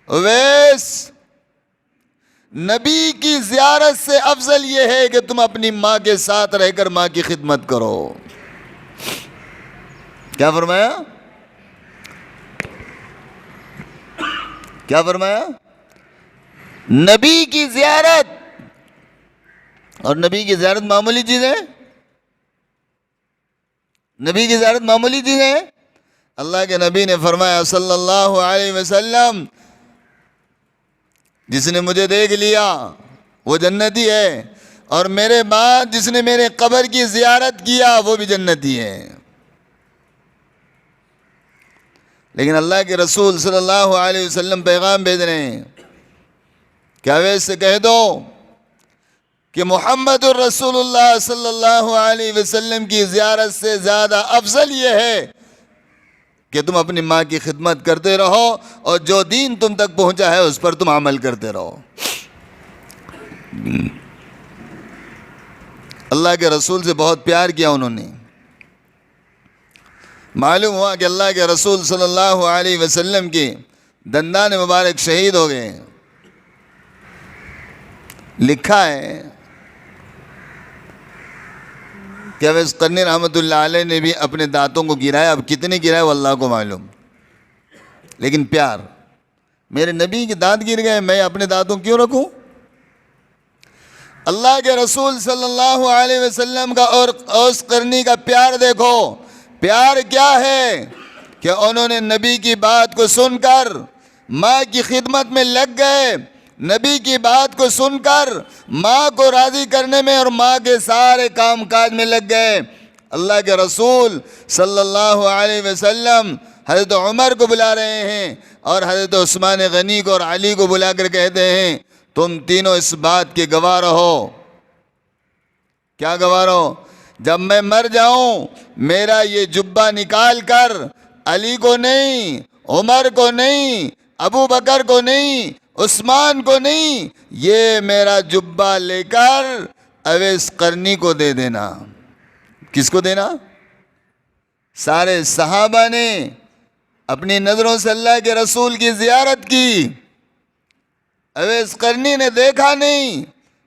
اویس نبی کی زیارت سے افضل یہ ہے کہ تم اپنی ماں کے ساتھ رہ کر ماں کی خدمت کرو۔ کیا فرمایا؟ کیا فرمایا؟ نبی کی زیارت، اور نبی کی زیارت معمولی چیز ہے؟ نبی کی زیارت معمولی چیز ہے؟ اللہ کے نبی نے فرمایا صلی اللہ علیہ وسلم، جس نے مجھے دیکھ لیا وہ جنتی ہے، اور میرے بعد جس نے میرے قبر کی زیارت کیا وہ بھی جنتی ہے۔ لیکن اللہ کے رسول صلی اللہ علیہ وسلم پیغام بھیج رہے ہیں کہ اویس سے کہہ دو کہ محمد الرسول اللہ صلی اللہ علیہ وسلم کی زیارت سے زیادہ افضل یہ ہے کہ تم اپنی ماں کی خدمت کرتے رہو اور جو دین تم تک پہنچا ہے اس پر تم عمل کرتے رہو۔ اللہ کے رسول سے بہت پیار کیا انہوں نے۔ معلوم ہوا کہ اللہ کے رسول صلی اللہ علیہ وسلم کے دندان مبارک شہید ہو گئے۔ لکھا ہے کہ اویس قرنی رحمۃ اللہ علیہ نے بھی اپنے دانتوں کو گرایا، اب کتنے گرائے وہ اللہ کو معلوم، لیکن پیار، میرے نبی کے دانت گر گئے، میں اپنے دانتوں کیوں رکھوں؟ اللہ کے رسول صلی اللہ علیہ وسلم کا اور اویس قرنی کا پیار دیکھو۔ پیار کیا ہے کہ انہوں نے نبی کی بات کو سن کر ماں کی خدمت میں لگ گئے، نبی کی بات کو سن کر ماں کو راضی کرنے میں اور ماں کے سارے کام کاج میں لگ گئے۔ اللہ کے رسول صلی اللہ علیہ وسلم حضرت عمر کو بلا رہے ہیں اور حضرت عثمان غنی کو اور علی کو بلا کر کہتے ہیں تم تینوں اس بات کے گواہ رہو۔ کیا گواہ رہو؟ جب میں مر جاؤں میرا یہ جبہ نکال کر علی کو نہیں، عمر کو نہیں، ابو بکر کو نہیں، عثمان کو نہیں، یہ میرا جبہ لے کر اویس قرنی کو دے دینا۔ کس کو دینا؟ سارے صحابہ نے اپنی نظروں سے اللہ کے رسول کی زیارت کی، اویس قرنی نے دیکھا نہیں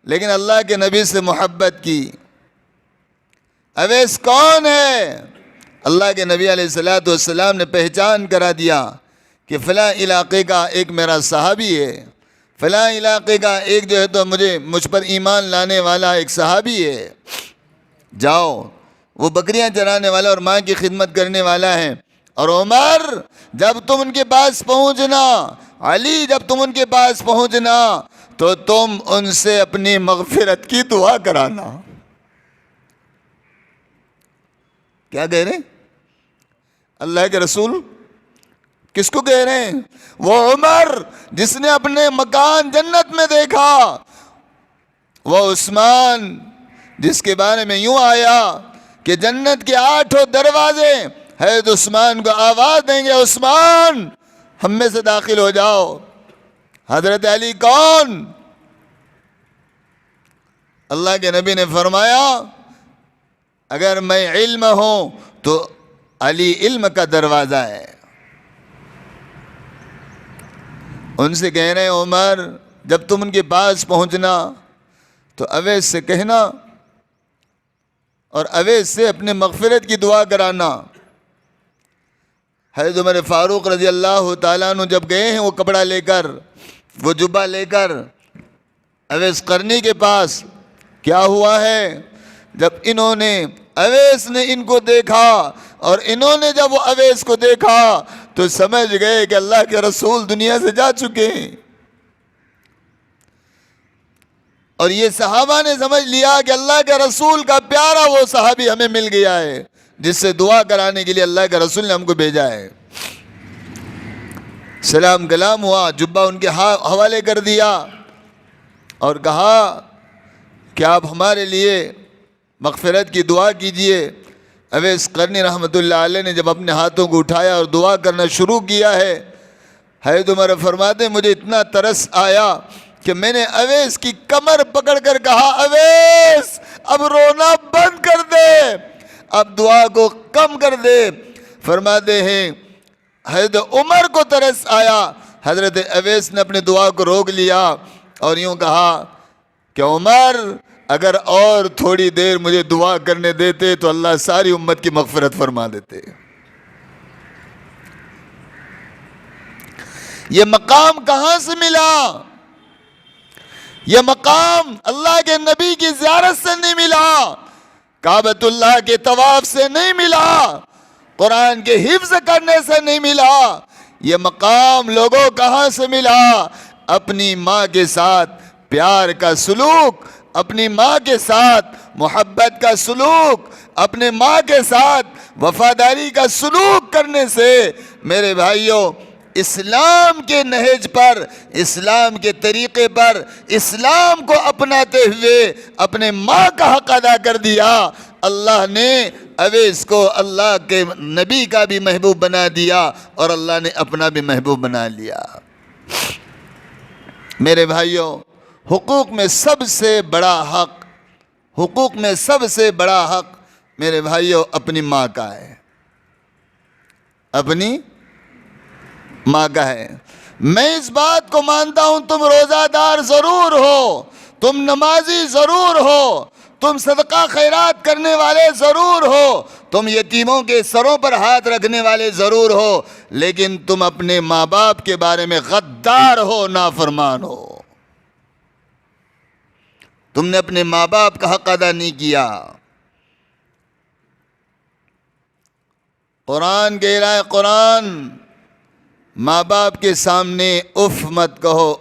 لیکن اللہ کے نبی سے محبت کی۔ اویس کون ہے؟ اللہ کے نبی علیہ الصلوۃ والسلام نے پہچان کرا دیا کہ فلاں علاقے کا ایک میرا صحابی ہے، فلاں علاقے کا ایک جو ہے تو مجھ پر ایمان لانے والا ایک صحابی ہے، جاؤ، وہ بکریاں چرانے والا اور ماں کی خدمت کرنے والا ہے۔ اور عمر جب تم ان کے پاس پہنچنا، علی جب تم ان کے پاس پہنچنا تو تم ان سے اپنی مغفرت کی دعا کرانا۔ کیا کہہ رہے ہیں اللہ کے رسول؟ کس کو کہہ رہے ہیں؟ وہ عمر جس نے اپنے مکان جنت میں دیکھا، وہ عثمان جس کے بارے میں یوں آیا کہ جنت کے 8 دروازے حضرت عثمان کو آواز دیں گے عثمان ہم میں سے داخل ہو جاؤ۔ حضرت علی کون؟ اللہ کے نبی نے فرمایا اگر میں علم ہوں تو علی علم کا دروازہ ہے۔ ان سے کہہ رہے ہیں عمر جب تم ان کے پاس پہنچنا تو اویس سے کہنا اور اویس سے اپنے مغفرت کی دعا کرانا۔ حضرت عمر فاروق رضی اللہ تعالیٰ عنہ جب گئے ہیں وہ کپڑا لے کر، وہ جبہ لے کر اویس قرنی کے پاس، کیا ہوا ہے؟ جب انہوں نے اویس نے ان کو دیکھا اور انہوں نے جب وہ اویس کو دیکھا تو سمجھ گئے کہ اللہ کے رسول دنیا سے جا چکے ہیں۔ اور یہ صحابہ نے سمجھ لیا کہ اللہ کے رسول کا پیارا وہ صحابی ہمیں مل گیا ہے جس سے دعا کرانے کے لیے اللہ کے رسول نے ہم کو بھیجا ہے۔ سلام کلام ہوا، جبہ ان کے حوالے کر دیا اور کہا کہ آپ ہمارے لیے مغفرت کی دعا کیجئے۔ اویس قرنی رحمۃ اللہ علیہ نے جب اپنے ہاتھوں کو اٹھایا اور دعا کرنا شروع کیا ہے، حضرت عمر فرماتے ہیں مجھے اتنا ترس آیا کہ میں نے اویس کی کمر پکڑ کر کہا اویس اب رونا بند کر دے، اب دعا کو کم کر دے۔ فرماتے ہیں حضرت عمر کو ترس آیا، حضرت اویس نے اپنی دعا کو روک لیا اور یوں کہا کہ عمر اگر اور تھوڑی دیر مجھے دعا کرنے دیتے تو اللہ ساری امت کی مغفرت فرما دیتے۔ یہ مقام کہاں سے ملا؟ یہ مقام اللہ کے نبی کی زیارت سے نہیں ملا، کعبۃ اللہ کے طواف سے نہیں ملا، قرآن کے حفظ کرنے سے نہیں ملا۔ یہ مقام لوگوں کہاں سے ملا؟ اپنی ماں کے ساتھ پیار کا سلوک، اپنی ماں کے ساتھ محبت کا سلوک، اپنے ماں کے ساتھ وفاداری کا سلوک کرنے سے میرے بھائیوں اسلام کے نہج پر، اسلام کے طریقے پر، اسلام کو اپناتے ہوئے اپنے ماں کا حق ادا کر دیا، اللہ نے اویس کو اللہ کے نبی کا بھی محبوب بنا دیا اور اللہ نے اپنا بھی محبوب بنا لیا۔ میرے بھائیوں، حقوق میں سب سے بڑا حق میرے بھائیوں اپنی ماں کا ہے، اپنی ماں کا ہے۔ میں اس بات کو مانتا ہوں، تم روزہ دار ضرور ہو، تم نمازی ضرور ہو، تم صدقہ خیرات کرنے والے ضرور ہو، تم یتیموں کے سروں پر ہاتھ رکھنے والے ضرور ہو، لیکن تم اپنے ماں باپ کے بارے میں غدار ہو، نافرمان ہو۔ تم نے اپنے ماں باپ کا حق ادا نہیں کیا۔ قرآن کہہ رہا ہے، قرآن ماں باپ کے سامنے اف مت کہو۔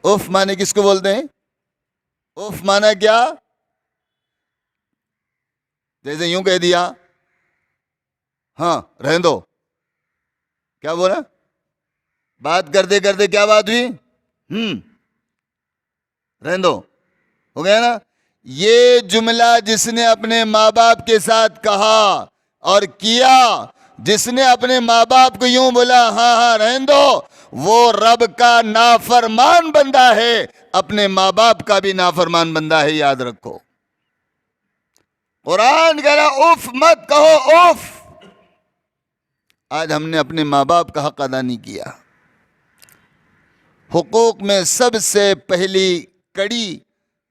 اف مانے کس کو بولتے ہیں؟ اف مانا کیا؟ جیسے یوں کہہ دیا، ہاں رہنے دو۔ کیا بولا؟ بات کرتے کرتے کیا بات ہوئی؟ رہنے دو، ہو گیا نا؟ یہ جملہ جس نے اپنے ماں باپ کے ساتھ کہا اور کیا، جس نے اپنے ماں باپ کو یوں بولا ہاں ہاں رہنے دو، وہ رب کا نافرمان بندہ ہے، اپنے ماں باپ کا بھی نافرمان بندہ ہے، یاد رکھو۔ قرآن کہہ رہا اف مت کہو، اف۔ آج ہم نے اپنے ماں باپ کا حق ادا نہیں کیا۔ حقوق میں سب سے پہلی کڑی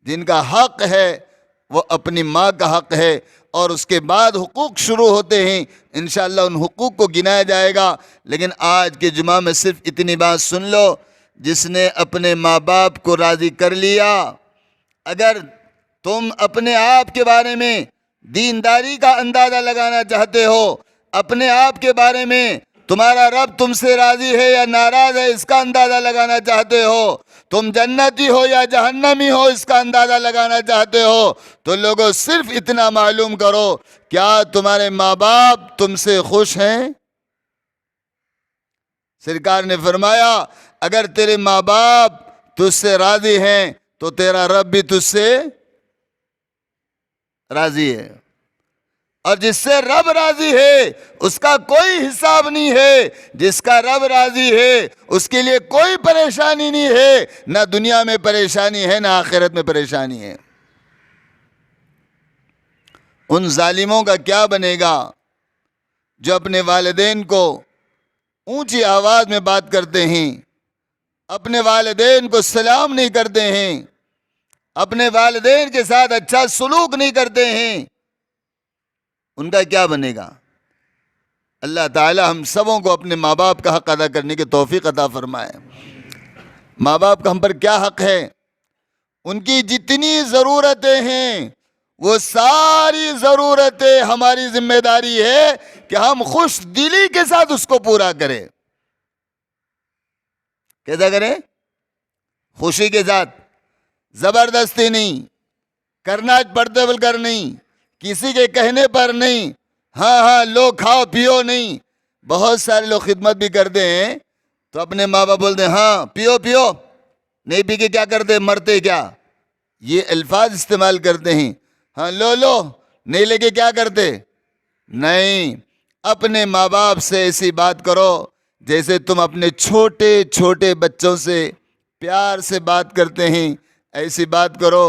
جن کا حق ہے وہ اپنی ماں کا حق ہے، اور اس کے بعد حقوق شروع ہوتے ہیں، انشاءاللہ ان حقوق کو گنایا جائے گا۔ لیکن آج کے جمعہ میں صرف اتنی بات سن لو، جس نے اپنے ماں باپ کو راضی کر لیا، اگر تم اپنے آپ کے بارے میں دینداری کا اندازہ لگانا چاہتے ہو، اپنے آپ کے بارے میں تمہارا رب تم سے راضی ہے یا ناراض ہے اس کا اندازہ لگانا چاہتے ہو، تم جنتی ہو یا جہنمی ہو اس کا اندازہ لگانا چاہتے ہو، تو لوگوں صرف اتنا معلوم کرو، کیا تمہارے ماں باپ تم سے خوش ہیں؟ سرکار نے فرمایا اگر تیرے ماں باپ تجھ سے راضی ہیں تو تیرا رب بھی تجھ سے راضی ہے، اور جس سے رب راضی ہے اس کا کوئی حساب نہیں ہے، جس کا رب راضی ہے اس کے لیے کوئی پریشانی نہیں ہے، نہ دنیا میں پریشانی ہے نہ آخرت میں پریشانی ہے۔ ان ظالموں کا کیا بنے گا جو اپنے والدین کو اونچی آواز میں بات کرتے ہیں، اپنے والدین کو سلام نہیں کرتے ہیں، اپنے والدین کے ساتھ اچھا سلوک نہیں کرتے ہیں، ان کا کیا بنے گا؟ اللہ تعالی ہم سبوں کو اپنے ماں باپ کا حق ادا کرنے کی توفیق عطا فرمائے۔ ماں باپ کا ہم پر کیا حق ہے؟ ان کی جتنی ضرورتیں ہیں وہ ساری ضرورتیں ہماری ذمہ داری ہے کہ ہم خوش دلی کے ساتھ اس کو پورا کریں۔ کیسا کریں؟ خوشی کے ساتھ، زبردستی نہیں، کرنا پڑتے بول کر نہیں، کسی کے کہنے پر نہیں، ہاں لو کھاؤ پیو نہیں۔ بہت سارے لوگ خدمت بھی کرتے ہیں تو اپنے ماں باپ بولتے ہیں ہاں پیو نہیں پی کے کیا کرتے، مرتے کیا، یہ الفاظ استعمال کرتے ہیں۔ ہاں لو نہیں لے کے کیا کرتے، نہیں۔ اپنے ماں باپ سے ایسی بات کرو جیسے تم اپنے چھوٹے چھوٹے بچوں سے پیار سے بات کرتے ہیں، ایسی بات کرو۔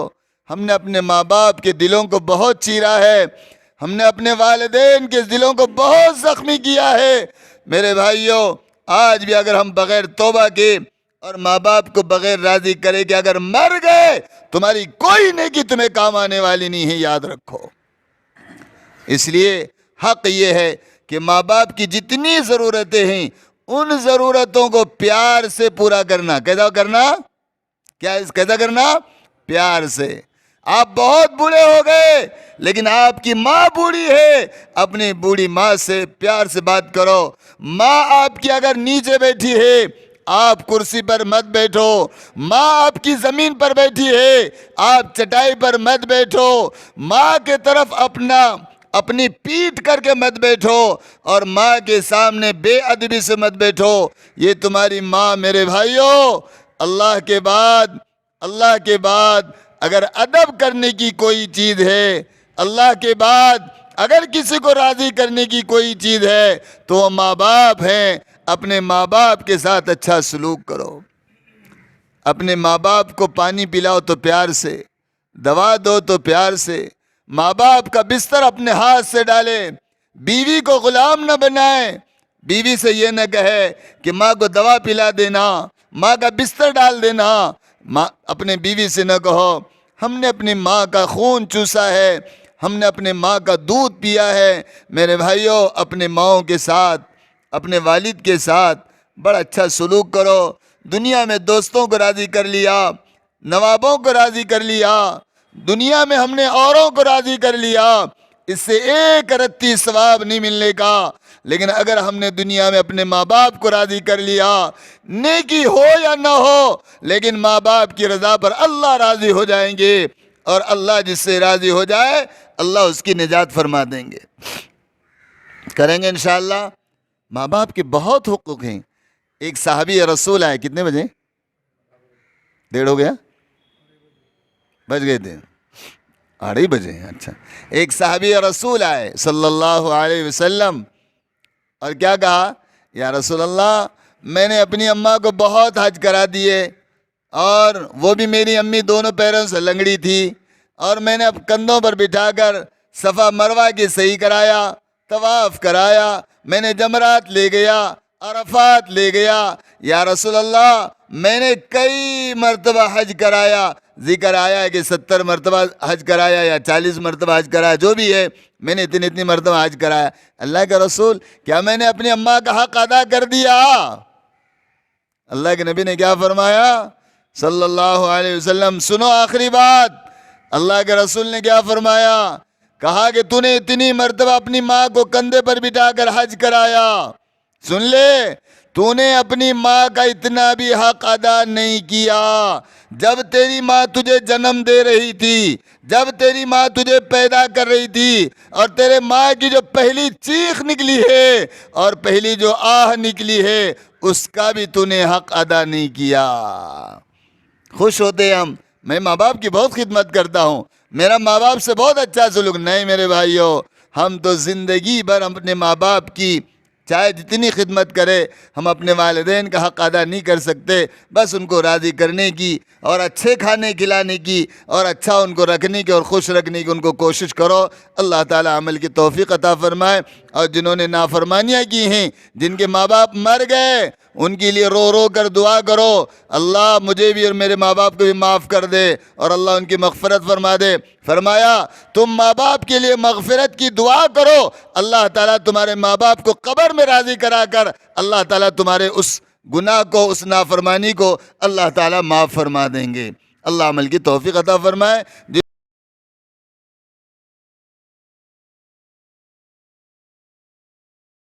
ہم نے اپنے ماں باپ کے دلوں کو بہت چیرا ہے، ہم نے اپنے والدین کے دلوں کو بہت زخمی کیا ہے۔ میرے بھائیوں، آج بھی اگر ہم بغیر توبہ کے اور ماں باپ کو بغیر راضی کرے کہ اگر مر گئے تمہاری کوئی نیکی تمہیں کام آنے والی نہیں ہے، یاد رکھو۔ اس لیے حق یہ ہے کہ ماں باپ کی جتنی ضرورتیں ہیں ان ضرورتوں کو پیار سے پورا کرنا۔ کیسا کرنا؟ کیسا کرنا؟ پیار سے۔ آپ بہت بوڑھے ہو گئے لیکن آپ کی ماں بوڑھی ہے، اپنی بوڑھی ماں سے پیار سے بات کرو۔ ماں آپ کی اگر نیچے بیٹھی ہے آپ کرسی پر مت بیٹھو، ماں آپ کی زمین پر بیٹھی ہے آپ چٹائی پر مت بیٹھو، ماں کے طرف اپنی پیٹھ کر کے مت بیٹھو، اور ماں کے سامنے بے ادبی سے مت بیٹھو۔ یہ تمہاری ماں میرے بھائیوں، اللہ کے بعد اگر ادب کرنے کی کوئی چیز ہے اللہ کے بعد اگر کسی کو راضی کرنے کی کوئی چیز ہے تو وہ ماں باپ ہیں. اپنے ماں باپ کے ساتھ اچھا سلوک کرو. اپنے ماں باپ کو پانی پلاؤ تو پیار سے، دوا دو تو پیار سے. ماں باپ کا بستر اپنے ہاتھ سے ڈالے. بیوی کو غلام نہ بنائے. بیوی سے یہ نہ کہے کہ ماں کو دوا پلا دینا، ماں کا بستر ڈال دینا. اپنے بیوی سے نہ کہو ہم نے اپنی ماں کا خون چوسا ہے، ہم نے اپنے ماں کا دودھ پیا ہے. میرے بھائیوں، اپنے ماؤں کے ساتھ، اپنے والد کے ساتھ بڑا اچھا سلوک کرو. دنیا میں دوستوں کو راضی کر لیا، نوابوں کو راضی کر لیا، دنیا میں ہم نے اوروں کو راضی کر لیا، اس سے ایک رتی ثواب نہیں ملنے کا. لیکن اگر ہم نے دنیا میں اپنے ماں باپ کو راضی کر لیا، نیکی ہو یا نہ ہو لیکن ماں باپ کی رضا پر اللہ راضی ہو جائیں گے، اور اللہ جس سے راضی ہو جائے اللہ اس کی نجات فرما دیں گے. کریں گے انشاءاللہ. ماں باپ کے بہت حقوق ہیں. ایک صحابی رسول آئے. کتنے بجے؟ 1:30 ہو گیا؟ بج گئے تھے 2:30 بجے. اچھا. ایک صحابی رسول آئے صلی اللہ علیہ وسلم اور کیا کہا؟ یا رسول اللہ، میں نے اپنی اماں کو بہت حج کرا دیے، اور وہ بھی میری امی دونوں پیروں سے لنگڑی تھی، اور میں نے اب کندھوں پر بٹھا کر صفا مروہ کی صحیح کرایا، طواف کرایا، میں نے جمرات لے گیا، عرفات لے گیا. یا رسول اللہ، میں نے کئی مرتبہ حج کرایا. ذکر آیا ہے کہ 70 مرتبہ حج کرایا یا 40 مرتبہ حج کرایا، جو بھی ہے میں نے اتنی مرتبہ حج کرایا. اللہ کے رسول، کیا میں نے اپنی اماں کا حق ادا کر دیا؟ اللہ کے نبی نے کیا فرمایا صلی اللہ علیہ وسلم؟ سنو آخری بات. اللہ کے رسول نے کیا فرمایا؟ کہا کہ تو نے اتنی مرتبہ اپنی ماں کو کندھے پر بٹھا کر حج کرایا. سن لے، تو نے اپنی ماں کا اتنا بھی حق ادا نہیں کیا. جب تیری ماں تجھے جنم دے رہی تھی، جب تیری ماں تجھے پیدا کر رہی تھی، اور تیرے ماں کی جو پہلی چیخ نکلی ہے اور پہلی جو آہ نکلی ہے، اس کا بھی تو نے حق ادا نہیں کیا. خوش ہوتے ہم، میں ماں باپ کی بہت خدمت کرتا ہوں، میرا ماں باپ سے بہت اچھا سلوک. نہیں میرے بھائیوں، ہم تو زندگی بھر اپنے ماں باپ کی چاہے جتنی خدمت کرے، ہم اپنے والدین کا حق ادا نہیں کر سکتے. بس ان کو راضی کرنے کی اور اچھے کھانے کھلانے کی اور اچھا ان کو رکھنے کی اور خوش رکھنے کی ان کو کوشش کرو. اللہ تعالیٰ عمل کی توفیق عطا فرمائے. اور جنہوں نے نافرمانیاں کی ہیں، جن کے ماں باپ مر گئے، ان کے لیے رو رو کر دعا کرو، اللہ مجھے بھی اور میرے ماں باپ کو بھی معاف کر دے اور اللہ ان کی مغفرت فرما دے. فرمایا تم ماں باپ کے لیے مغفرت کی دعا کرو، اللہ تعالیٰ تمہارے ماں باپ کو قبر میں راضی کرا کر اللہ تعالیٰ تمہارے اس گناہ کو، اس نافرمانی کو اللہ تعالیٰ معاف فرما دیں گے. اللہ عمل کی توفیق عطا فرمائے.